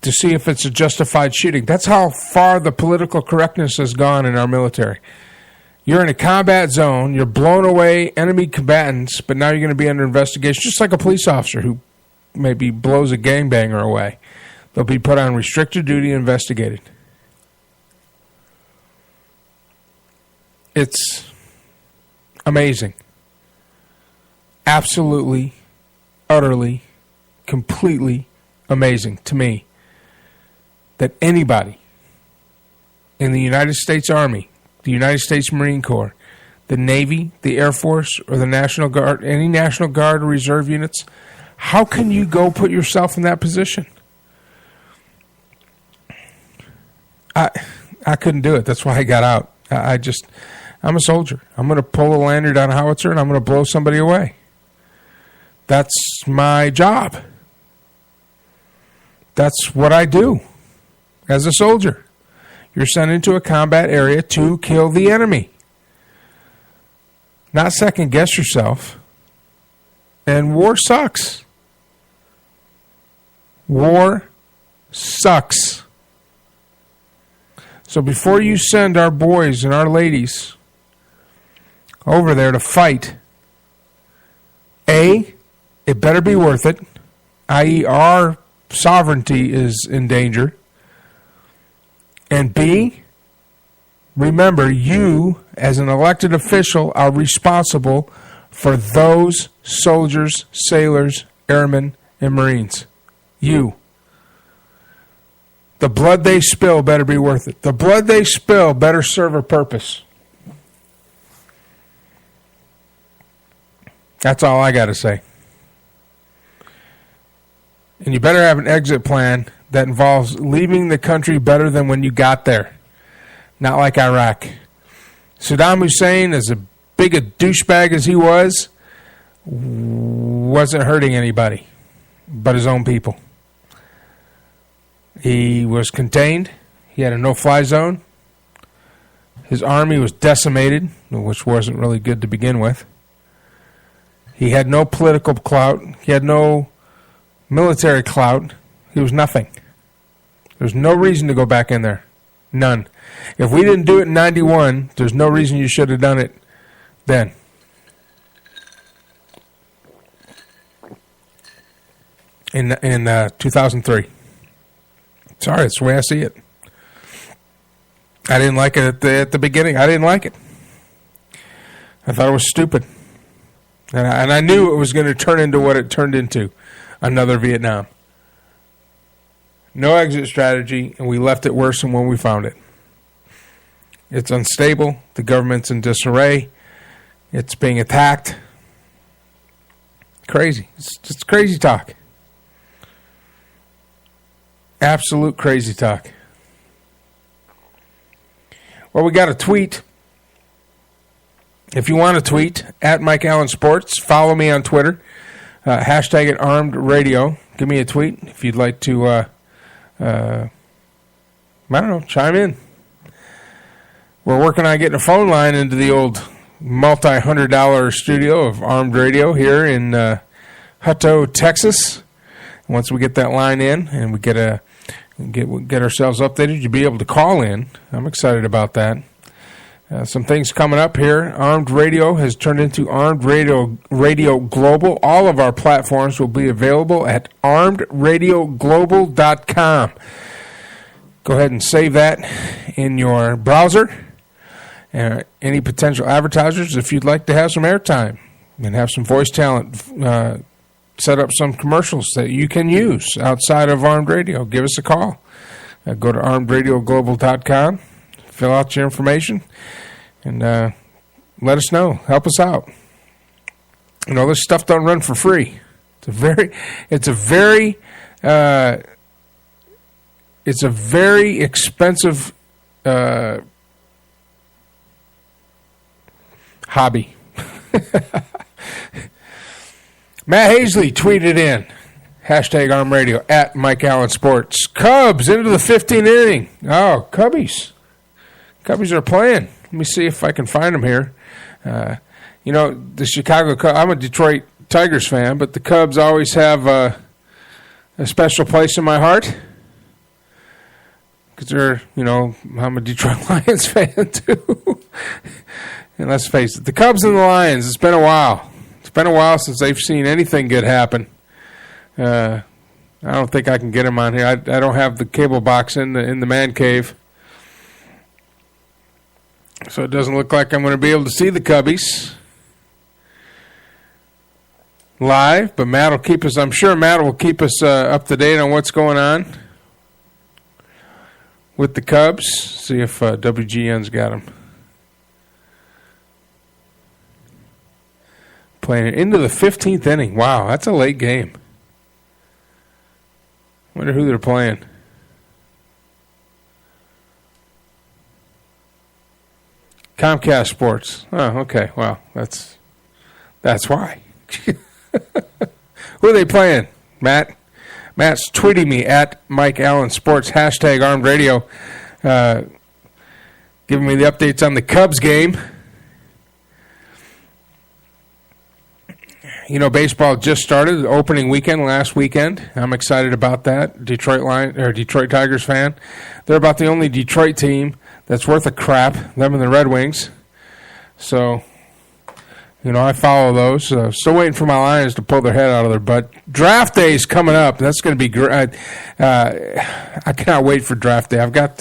to see if it's a justified shooting. That's how far the political correctness has gone in our military. You're in a combat zone, you're blowing away enemy combatants, but now you're going to be under investigation, just like a police officer who maybe blows a gangbanger away. They'll be put on restricted duty and investigated. It's amazing. Absolutely, utterly, completely amazing to me that anybody in the United States Army, the United States Marine Corps, the Navy, the Air Force, or the National Guard, any National Guard or Reserve units, how can you go put yourself in that position? I couldn't do it. That's why I got out. I'm a soldier. I'm going to pull a lanyard on a howitzer and I'm going to blow somebody away. That's my job. That's what I do as a soldier. You're sent into a combat area to kill the enemy. Not second guess yourself. And war sucks. War sucks. So before you send our boys and our ladies over there to fight, A, it better be worth it, i.e. our sovereignty is in danger. And B, remember, you, as an elected official, are responsible for those soldiers, sailors, airmen, and Marines. You. The blood they spill better be worth it. The blood they spill better serve a purpose. That's all I got to say. And you better have an exit plan that involves leaving the country better than when you got there. Not like Iraq. Saddam Hussein, as big a douchebag as he was, wasn't hurting anybody but his own people. He was contained. He had a no-fly zone. His army was decimated, which wasn't really good to begin with. He had no political clout. He had no military clout. He was nothing. There's no reason to go back in there. None. If we didn't do it in 91, there's no reason you should have done it then. In 2003. Sorry, that's the way I see it. I didn't like it at the beginning. I didn't like it. I thought it was stupid. And I knew it was going to turn into what it turned into, another Vietnam. No exit strategy, and we left it worse than when we found it. It's unstable. The government's in disarray. It's being attacked. Crazy. It's just crazy talk. Absolute crazy talk. Well, we got a tweet. If you want to tweet, at Mike Allen Sports, follow me on Twitter. Hashtag it Armed Radio. Give me a tweet if you'd like to, I don't know, chime in. We're working on getting a phone line into the old multi-$100 studio of Armed Radio here in Hutto, Texas. Once we get that line in and we get ourselves updated, you'll be able to call in. I'm excited about that. Some things coming up here. Armed Radio has turned into Armed Radio Global. All of our platforms will be available at armedradioglobal.com. Go ahead and save that in your browser. Any potential advertisers, if you'd like to have some airtime and have some voice talent, set up some commercials that you can use outside of Armed Radio, give us a call. Go to armedradioglobal.com, fill out your information, and let us know. Help us out. You know, this stuff don't run for free. It's a very expensive hobby. Matt Hazley tweeted in, hashtag Arm Radio, at Mike Allen Sports. Cubs into the 15th inning. Oh, Cubbies. Cubbies are playing. Let me see if I can find them here. The Chicago Cubs. I'm a Detroit Tigers fan, but the Cubs always have a special place in my heart. Because I'm a Detroit Lions fan too. And let's face it, the Cubs and the Lions, it's been a while. It's been a while since they've seen anything good happen. I don't think I can get them on here. I don't have the cable box in the man cave. So it doesn't look like I'm going to be able to see the Cubbies live. But I'm sure Matt will keep us up to date on what's going on with the Cubs. See if WGN's got them. Playing it into the 15th inning. Wow, that's a late game. Wonder who they're playing. Comcast Sports. Oh, okay. Well, that's why. Who are they playing, Matt? Matt's tweeting me at Mike Allen Sports, #Armed Radio, giving me the updates on the Cubs game. Baseball just started, opening weekend last weekend. I'm excited about that. Detroit Tigers fan. They're about the only Detroit team that's worth a crap, them and the Red Wings. So, I follow those. Still waiting for my Lions to pull their head out of their butt. Draft day is coming up. That's going to be great. I cannot wait for draft day. I've got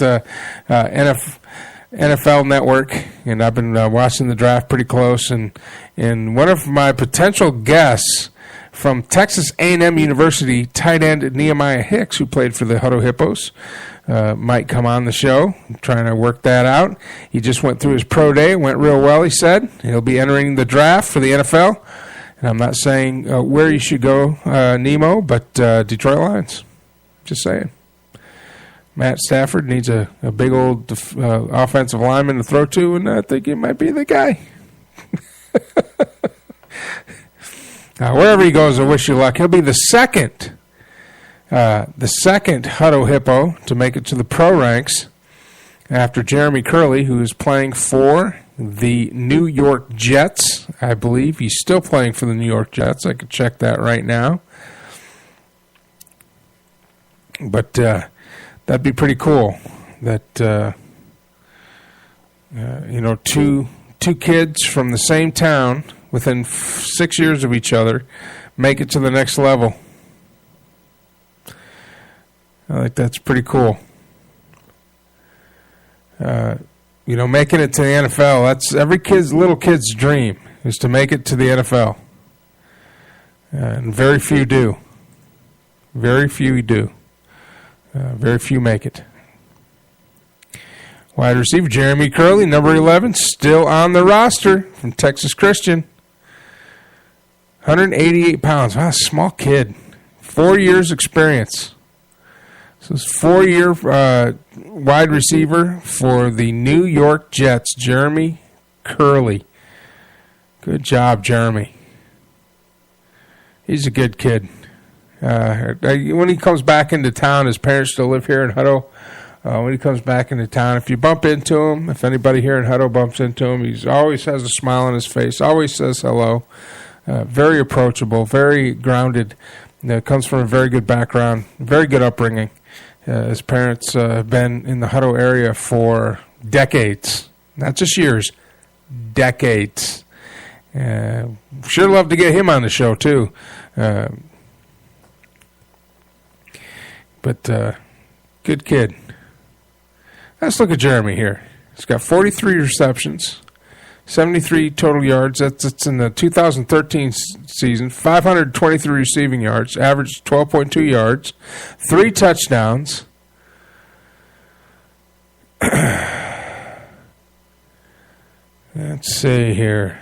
NFL Network, and I've been watching the draft pretty close. And one of my potential guests from Texas A&M University, tight end Nehemiah Hicks, who played for the Hutto Hippos, might come on the show. I'm trying to work that out. He just went through his pro day. It went real well, he said. He'll be entering the draft for the NFL. And I'm not saying where you should go, Nemo, but Detroit Lions. Just saying. Matt Stafford needs a big old offensive lineman to throw to, and I think he might be the guy. Wherever he goes, I wish you luck. He'll be the second Hutto Hippo to make it to the pro ranks after Jeremy Curley, who is playing for the New York Jets. I believe he's still playing for the New York Jets. I could check that right now. But that'd be pretty cool. That two kids from the same town within 6 years of each other make it to the next level. I think that's pretty cool. Making it to the NFL, that's every little kid's dream, is to make it to the NFL. And very few do. Very few do. Very few make it. Wide receiver Jeremy Curley, number 11, still on the roster from Texas Christian. 188 pounds. Wow, small kid. 4 years experience. So it's 4-year wide receiver for the New York Jets, Jeremy Curley. Good job, Jeremy. He's a good kid. When he comes back into town, his parents still live here in Hutto. When he comes back into town, if you bump into him, if anybody here in Hutto bumps into him, he always has a smile on his face, always says hello. Very approachable, very grounded. Comes from a very good background, very good upbringing. His parents have been in the Hutto area for decades, not just years, decades. Sure love to get him on the show, too. But good kid. Let's look at Jeremy here. He's got 43 receptions, 73 total yards. That's in the 2013 season. 523 receiving yards, average 12.2 yards, 3 touchdowns. Let's see here.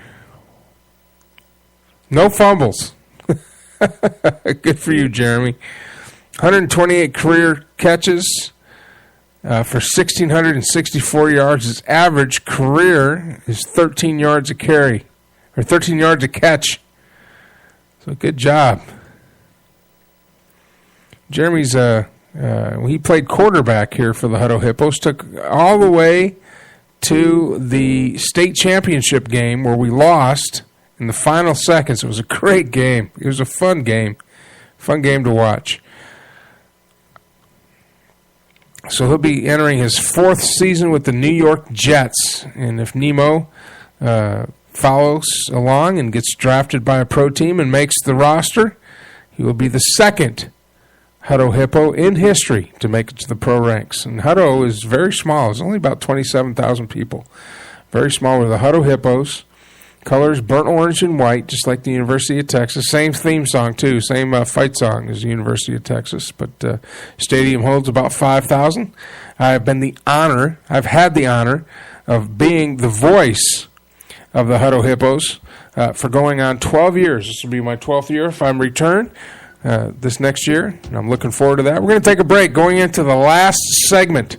No fumbles. Good for you, Jeremy. 128 career catches for 1,664 yards. His average career is 13 yards a carry, or 13 yards a catch. So good job. Jeremy's he played quarterback here for the Hutto Hippos. Took all the way to the state championship game where we lost in the final seconds. It was a great game. It was a fun game to watch. So he'll be entering his 4th season with the New York Jets. And if Nemo follows along and gets drafted by a pro team and makes the roster, he will be the second Hutto Hippo in history to make it to the pro ranks. And Hutto is very small. It's only about 27,000 people. Very small. With the Hutto Hippos. Colors burnt orange and white, just like the University of Texas. Same theme song, too. Same fight song as the University of Texas. But stadium holds about 5,000. I've had the honor of being the voice of the Hutto Hippos for going on 12 years. This will be my 12th year if I'm returned this next year. And I'm looking forward to that. We're going to take a break going into the last segment.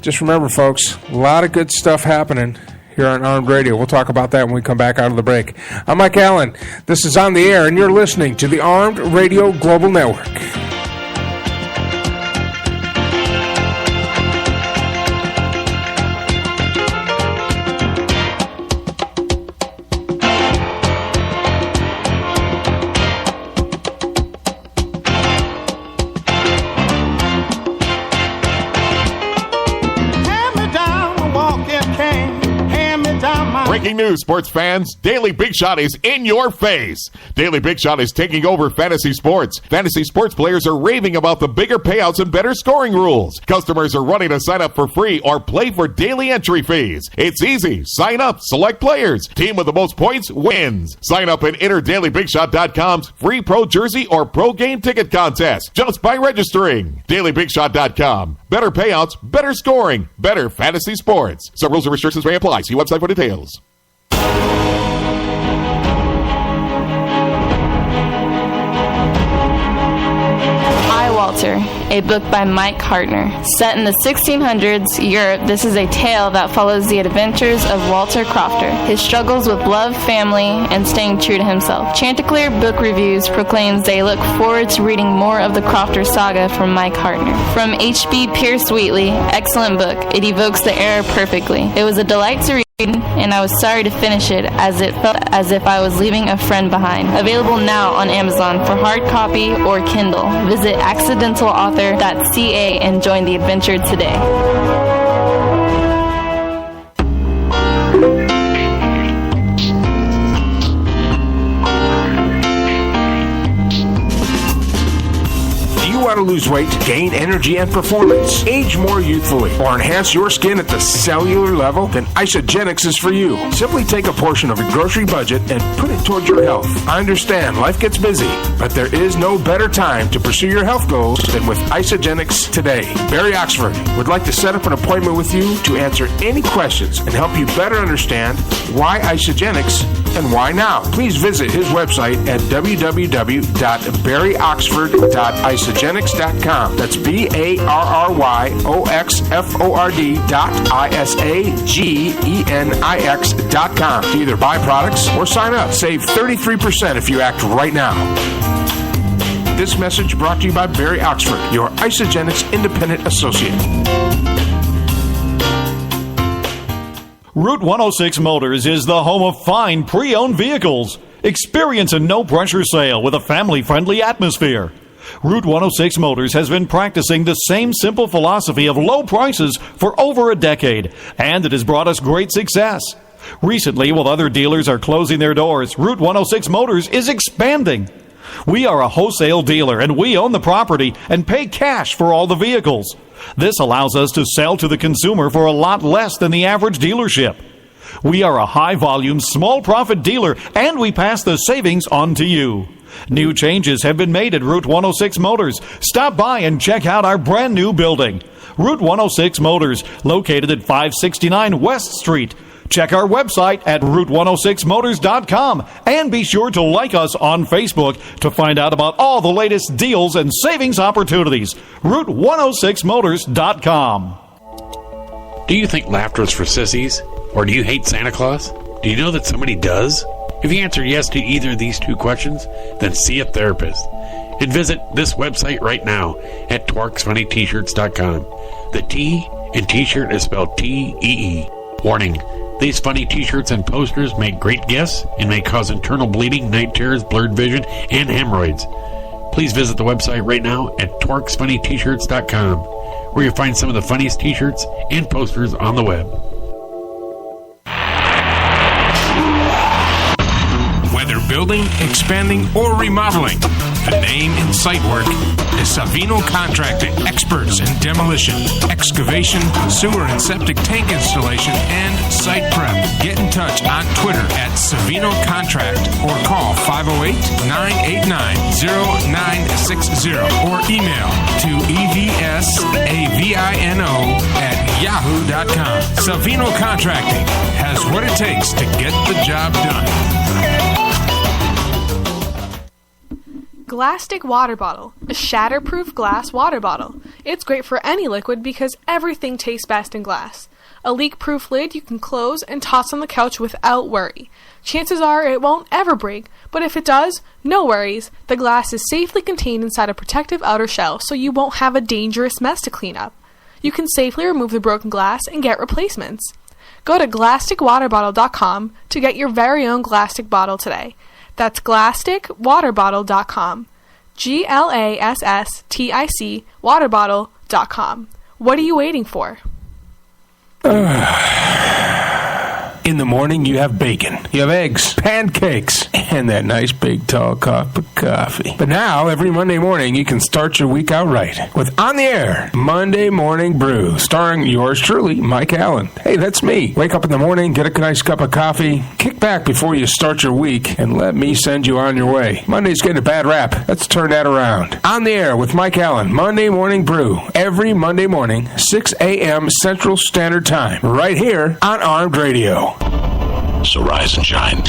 Just remember, folks, a lot of good stuff happening here on Armed Radio. We'll talk about that when we come back out of the break. I'm Mike Allen. This is On the Air, and you're listening to the Armed Radio Global Network. Breaking news, sports fans. Daily Big Shot is in your face. Daily Big Shot is taking over fantasy sports. Fantasy sports players are raving about the bigger payouts and better scoring rules. Customers are running to sign up for free or play for daily entry fees. It's easy. Sign up, select players. Team with the most points wins. Sign up and enter DailyBigShot.com's free pro jersey or pro game ticket contest just by registering. DailyBigShot.com. Better payouts, better scoring, better fantasy sports. Some rules and restrictions may apply. See website for details. Walter, a book by Mike Hartner. Set in the 1600s Europe, this is a tale that follows the adventures of Walter Crofter, his struggles with love, family, and staying true to himself. Chanticleer Book Reviews proclaims they look forward to reading more of the Crofter saga from Mike Hartner. From H.B. Pierce Wheatley, excellent book. It evokes the era perfectly. It was a delight to read, and I was sorry to finish it as it felt as if I was leaving a friend behind. Available now on Amazon for hard copy or Kindle. Visit accidentalauthor.ca and join the adventure today. Want to lose weight, gain energy and performance, age more youthfully, or enhance your skin at the cellular level? Then Isogenics is for you. Simply take a portion of your grocery budget and put it towards your health. I understand life gets busy, but there is no better time to pursue your health goals than with Isogenics today. Barry Oxford would like to set up an appointment with you to answer any questions and help you better understand why Isogenics and why now. Please visit his website at www.barryoxford.isogenics.com. That's BARRYOXFORD.ISAGENIX.com to either buy products or sign up. Save 33% if you act right now. This message brought to you by Barry Oxford, your Isogenics independent associate. Route 106 Motors is the home of fine pre-owned vehicles. Experience a no-pressure sale with a family-friendly atmosphere. Route 106 Motors has been practicing the same simple philosophy of low prices for over a decade, and it has brought us great success. Recently, while other dealers are closing their doors, Route 106 Motors is expanding. We are a wholesale dealer, and we own the property and pay cash for all the vehicles. This allows us to sell to the consumer for a lot less than the average dealership. We are a high-volume, small-profit dealer, and we pass the savings on to you. New changes have been made at Route 106 Motors. Stop by and check out our brand-new building. Route 106 Motors, located at 569 West Street. Check our website at Route106Motors.com and be sure to like us on Facebook to find out about all the latest deals and savings opportunities. Route106Motors.com. Do you think laughter is for sissies? Or do you hate Santa Claus? Do you know that somebody does? If you answer yes to either of these two questions, then see a therapist. And visit this website right now at TwerksFunnyT-shirts.com. The T in T-shirt is spelled T-E-E. Warning. These funny t-shirts and posters make great gifts and may cause internal bleeding, night terrors, blurred vision, and hemorrhoids. Please visit the website right now at torquesfunnyt-shirts.com, where you'll find some of the funniest t-shirts and posters on the web. Whether building, expanding, or remodeling, the name in site work is Savino Contracting. Experts in demolition, excavation, sewer and septic tank installation, and site prep. Get in touch on Twitter at Savino Contract or call 508-989-0960 or email to evsavino@yahoo.com. Savino Contracting has what it takes to get the job done. Glastic water bottle, a shatterproof glass water bottle. It's great for any liquid because everything tastes best in glass. A leak-proof lid you can close and toss on the couch without worry. Chances are it won't ever break, but if it does, no worries. The glass is safely contained inside a protective outer shell, so you won't have a dangerous mess to clean up. You can safely remove the broken glass and get replacements. Go to GlasticWaterBottle.com to get your very own Glastic bottle today. That's GlasticWaterBottle.com. GLASSTIC waterbottle.com. What are you waiting for? In the morning, you have bacon, you have eggs, pancakes, and that nice big tall cup of coffee. But now, every Monday morning, you can start your week out right with On the Air Monday Morning Brew, starring yours truly, Mike Allen. Hey, that's me. Wake up in the morning, get a nice cup of coffee, kick back before you start your week, and let me send you on your way. Monday's getting a bad rap. Let's turn that around. On the Air with Mike Allen, Monday Morning Brew, every Monday morning, 6 a.m. Central Standard Time, right here on Armed Radio. So rise and shine.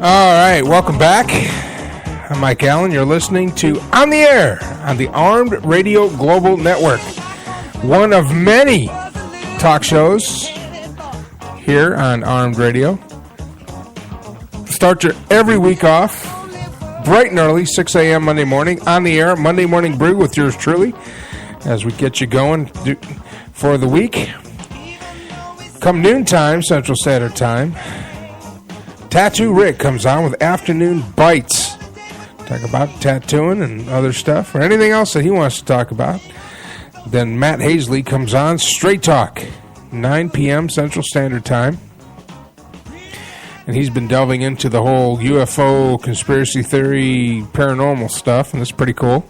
All right, welcome back. I'm Mike Allen. You're listening to On the Air on the Armed Radio Global Network, one of many talk shows here on Armed Radio. Start your every week off bright and early, 6 a.m. Monday morning, On the Air, Monday Morning Brew with yours truly, as we get you going for the week. Come noontime, Central Standard Time, Tattoo Rick comes on with Afternoon Bites. Talk about tattooing and other stuff, or anything else that he wants to talk about. Then Matt Hazley comes on, Straight Talk, 9 p.m. Central Standard Time. And he's been delving into the whole UFO, conspiracy theory, paranormal stuff, and it's pretty cool.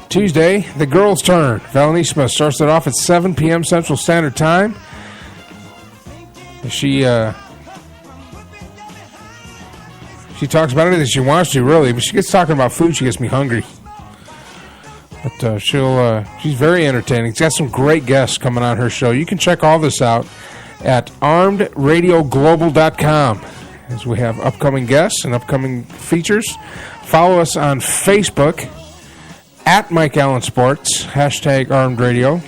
Tuesday, the girls' turn. Valenissima starts it off at 7 p.m. Central Standard Time. She talks about anything she wants to, really, but she gets talking about food, she gets me hungry. But she's very entertaining. She's got some great guests coming on her show. You can check all this out at armedradioglobal.com as we have upcoming guests and upcoming features. Follow us on Facebook at Mike Allen Sports, hashtag Armed Radio.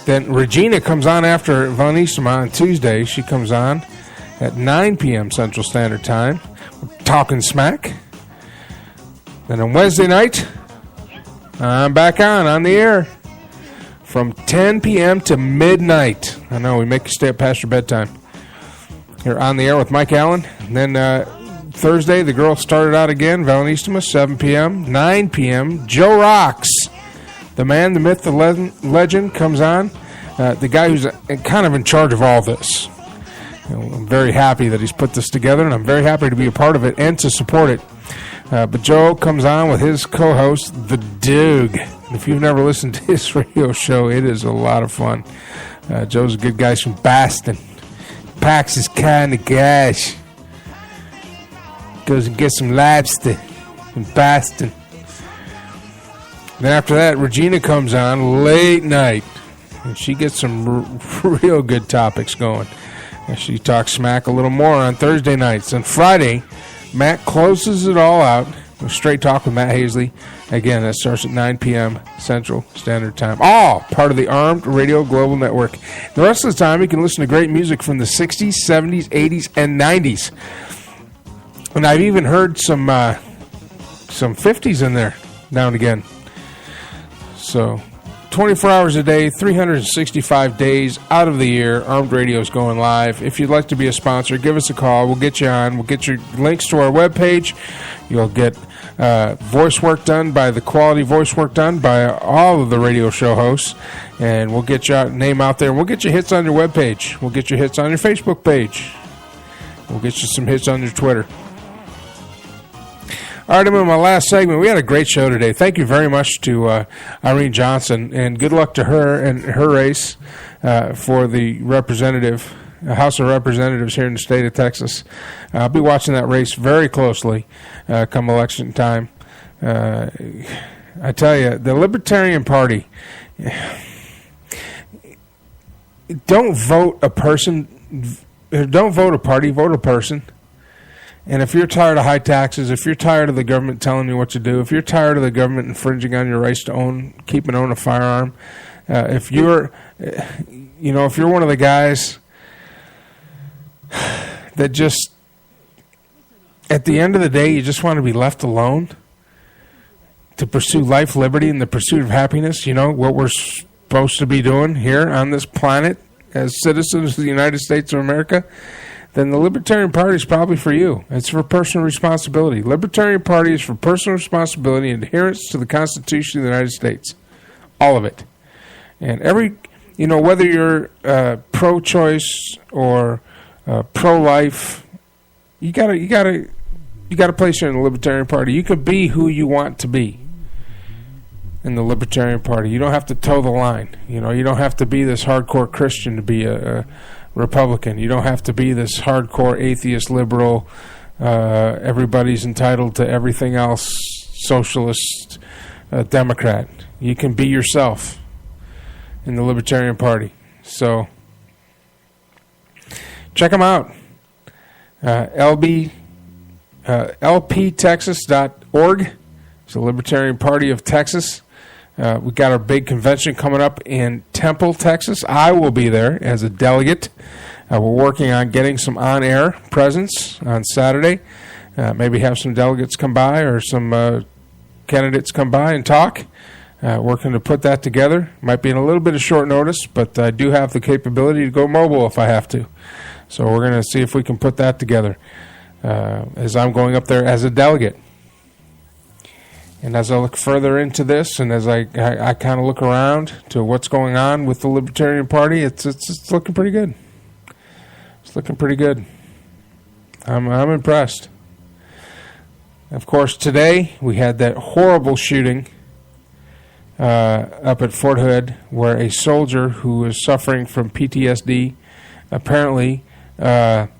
Then Regina comes on after Valenissima on Tuesday. She comes on at 9 p.m. Central Standard Time. We're talking smack. Then on Wednesday night, I'm back on the air from 10 p.m. to midnight. I know, we make you stay up past your bedtime. You're on the air with Mike Allen. And then Thursday, the girls started out again. Valenissima, 7 p.m., 9 p.m. Joe Rocks, the man, the myth, the legend, comes on. The guy who's kind of in charge of all this. I'm very happy that he's put this together, and I'm very happy to be a part of it and to support it. But Joe comes on with his co-host, The Doug. If you've never listened to his radio show, it is a lot of fun. Joe's a good guy from Boston. Packs his kind of gas. Goes and gets some lobster in Boston. Then after that, Regina comes on late night. And she gets some real good topics going. And she talks smack a little more on Thursday nights. On Friday, Matt closes it all out Straight Talk with Matt Hazley. Again, that starts at 9 p.m. Central Standard Time. All part of the Armed Radio Global Network. The rest of the time, you can listen to great music from the 60s, 70s, 80s, and 90s. And I've even heard some 50s in there now and again. So, 24 hours a day, 365 days out of the year, Armed Radio is going live. If you'd like to be a sponsor, give us a call. We'll get you on. We'll get your links to our webpage. You'll get voice work done by the quality voice work done by all of the radio show hosts. And we'll get your name out there. And we'll get you hits on your webpage. We'll get you hits on your Facebook page. We'll get you some hits on your Twitter. All right, I'm in my last segment. We had a great show today. Thank you very much to Irene Johnson, and good luck to her and her race for the House of Representatives here in the state of Texas. I'll be watching that race very closely come election time. I tell you, the Libertarian Party, don't vote a person, don't vote a party, vote a person. And if you're tired of high taxes, if you're tired of the government telling you what to do, if you're tired of the government infringing on your rights to keep and own a firearm, if you're one of the guys that just, at the end of the day, you just want to be left alone to pursue life, liberty, and the pursuit of happiness, what we're supposed to be doing here on this planet as citizens of the United States of America, then the Libertarian Party is probably for you. It's for personal responsibility. Libertarian Party is for personal responsibility and adherence to the Constitution of the United States. All of it. And whether you're pro-choice or pro-life, you gotta place you in the Libertarian Party. You can be who you want to be in the Libertarian Party. You don't have to toe the line. You don't have to be this hardcore Christian to be a Republican. You don't have to be this hardcore atheist liberal, everybody's entitled to everything else, socialist Democrat. You can be yourself in the Libertarian Party. So check them out. LPTexas.org. It's the Libertarian Party of Texas. We got our big convention coming up in Temple, Texas. I will be there as a delegate. We're working on getting some on-air presence on Saturday. Maybe have some delegates come by or some candidates come by and talk. Working to put that together. Might be in a little bit of short notice, but I do have the capability to go mobile if I have to. So we're going to see if we can put that together as I'm going up there as a delegate. And as I look further into this, and as I kind of look around to what's going on with the Libertarian Party, it's looking pretty good. It's looking pretty good. I'm impressed. Of course, today we had that horrible shooting up at Fort Hood, where a soldier who was suffering from PTSD apparently got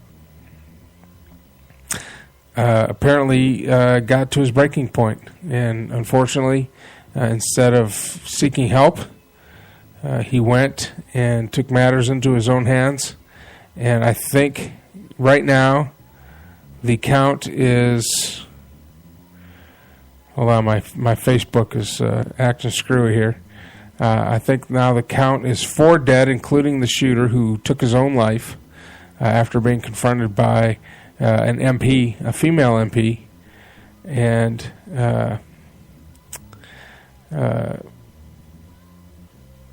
to his breaking point, and unfortunately, instead of seeking help, he went and took matters into his own hands. And I think right now the count is, hold on, my Facebook is acting screwy here. I think now the count is 4 dead, including the shooter who took his own life after being confronted by an MP, a female MP, and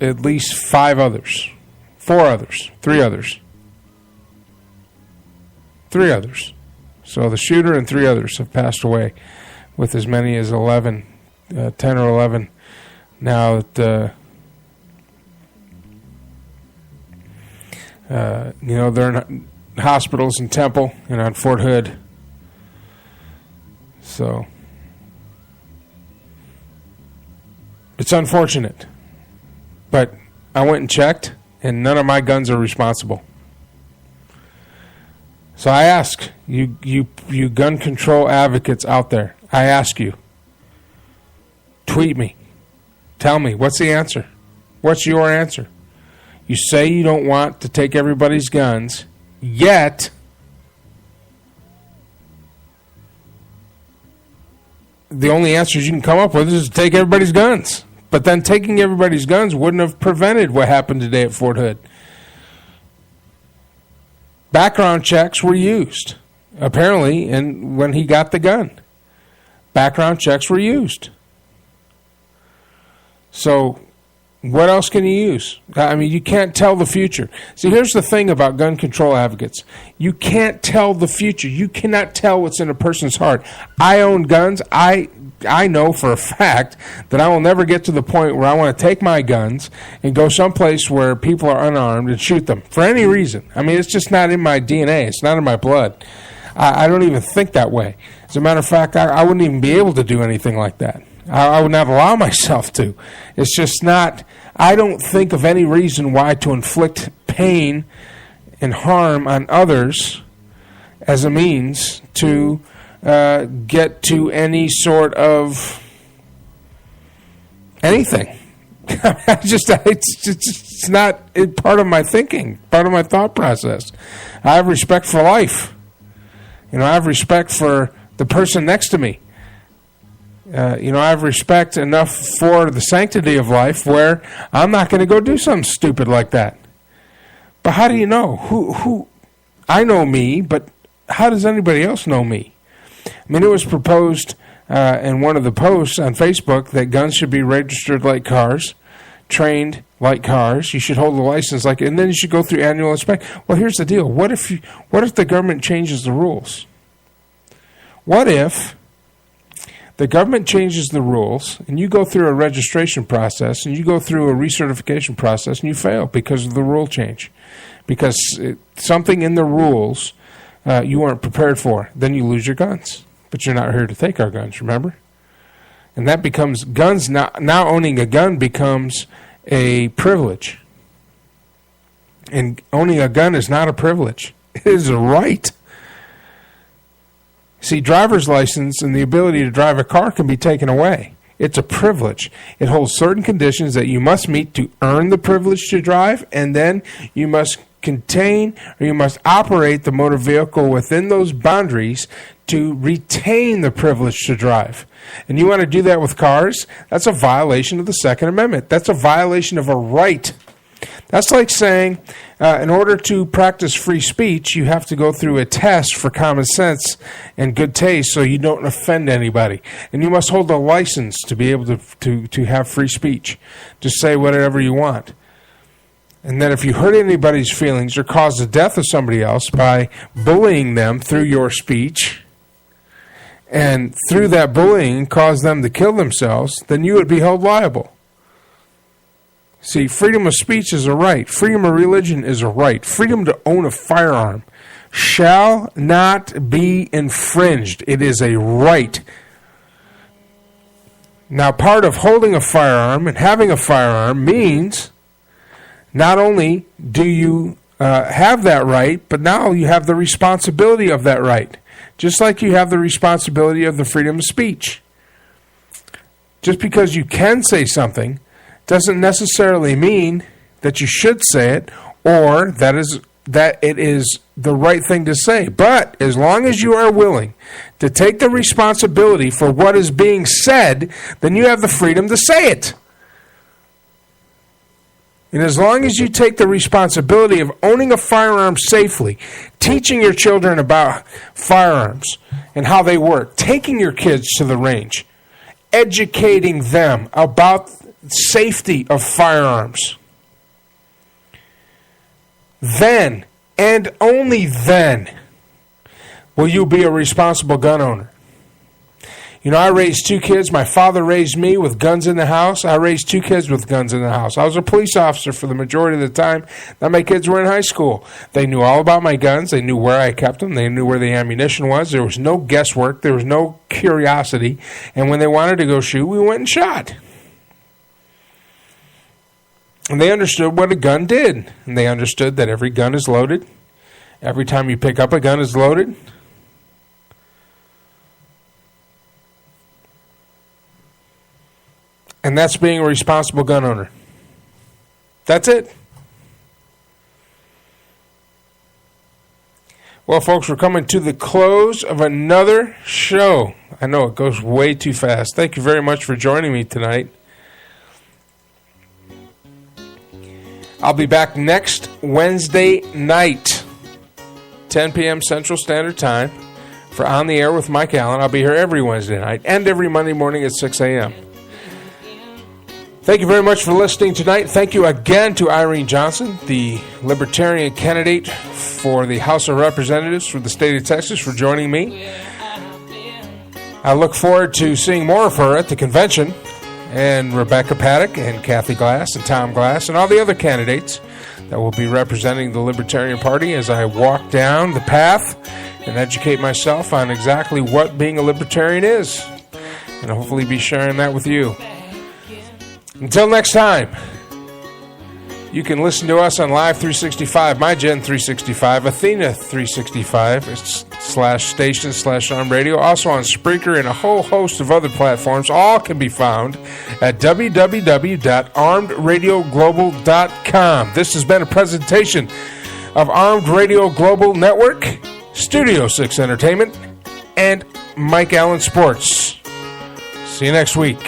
at least 4 others, 3 others. So the shooter and 3 others have passed away, with as many as 10 or 11 now that they're in hospitals in Temple and on Fort Hood. So it's unfortunate, but I went and checked, and none of my guns are responsible. So I ask you gun control advocates out there, I ask you, tweet me, tell me, what's the answer? What's your answer? You say you don't want to take everybody's guns, yet the only answers you can come up with is to take everybody's guns. But then taking everybody's guns wouldn't have prevented what happened today at Fort Hood. Background checks were used, apparently, and when he got the gun. Background checks were used. So what else can you use? I mean, you can't tell the future. See, here's the thing about gun control advocates. You can't tell the future. You cannot tell what's in a person's heart. I own guns. I know for a fact that I will never get to the point where I want to take my guns and go someplace where people are unarmed and shoot them for any reason. I mean, it's just not in my DNA. It's not in my blood. I don't even think that way. As a matter of fact, I wouldn't even be able to do anything like that. I would not allow myself to. It's just not, I don't think of any reason why to inflict pain and harm on others as a means to get to any sort of anything. It's not part of my thinking, part of my thought process. I have respect for life. I have respect for the person next to me. I have respect enough for the sanctity of life where I'm not going to go do something stupid like that. But how do you know? Who? I know me, but how does anybody else know me? I mean, it was proposed in one of the posts on Facebook that guns should be registered like cars, trained like cars. You should hold a license and then you should go through annual inspection. Well, here's the deal. What if the government changes the rules? What if the government changes the rules and you go through a registration process and you go through a recertification process and you fail because of the rule change? Because something in the rules you weren't prepared for. Then you lose your guns. But you're not here to take our guns, remember? And that becomes guns. Now owning a gun becomes a privilege. And owning a gun is not a privilege. It is a right. See, driver's license and the ability to drive a car can be taken away. It's a privilege. It holds certain conditions that you must meet to earn the privilege to drive, and then you must you must operate the motor vehicle within those boundaries to retain the privilege to drive. And you want to do that with cars? That's a violation of the Second Amendment. That's a violation of a right. That's like saying, in order to practice free speech, you have to go through a test for common sense and good taste so you don't offend anybody. And you must hold a license to be able to have free speech, to say whatever you want. And then if you hurt anybody's feelings or cause the death of somebody else by bullying them through your speech, and through that bullying cause them to kill themselves, then you would be held liable. See, freedom of speech is a right. Freedom of religion is a right. Freedom to own a firearm shall not be infringed. It is a right. Now, part of holding a firearm and having a firearm means not only do you have that right, but now you have the responsibility of that right. Just like you have the responsibility of the freedom of speech. Just because you can say something doesn't necessarily mean that you should say it or that it is the right thing to say. But as long as you are willing to take the responsibility for what is being said, then you have the freedom to say it. And as long as you take the responsibility of owning a firearm safely, teaching your children about firearms and how they work, taking your kids to the range, educating them about safety of firearms, then and only then will you be a responsible gun owner. I raised 2 kids. My father raised me with guns in the house. I raised 2 kids with guns in the house. I was a police officer for the majority of the time that my kids were in high school. They knew all about my guns. They knew where I kept them. They knew where the ammunition was. There was no guesswork. There was no curiosity. And when they wanted to go shoot, we went and shot. And they understood what a gun did. And they understood that every gun is loaded. Every time you pick up a gun is loaded. And that's being a responsible gun owner. That's it. Well, folks, we're coming to the close of another show. I know it goes way too fast. Thank you very much for joining me tonight. I'll be back next Wednesday night, 10 p.m. Central Standard Time, for On the Air with Mike Allen. I'll be here every Wednesday night and every Monday morning at 6 a.m. Thank you very much for listening tonight. Thank you again to Irene Johnson, the Libertarian candidate for the House of Representatives for the state of Texas, for joining me. I look forward to seeing more of her at the convention, and Rebecca Paddock and Kathy Glass and Tom Glass and all the other candidates that will be representing the Libertarian Party as I walk down the path and educate myself on exactly what being a Libertarian is, and hopefully be sharing that with you. Until next time, you can listen to us on Live 365, MyGen 365, Athena 365, /station/armed radio, also on Spreaker and a whole host of other platforms. All can be found at www.armedradioglobal.com. This has been a presentation of Armed Radio Global Network, Studio 6 Entertainment, and Mike Allen Sports. See you next week.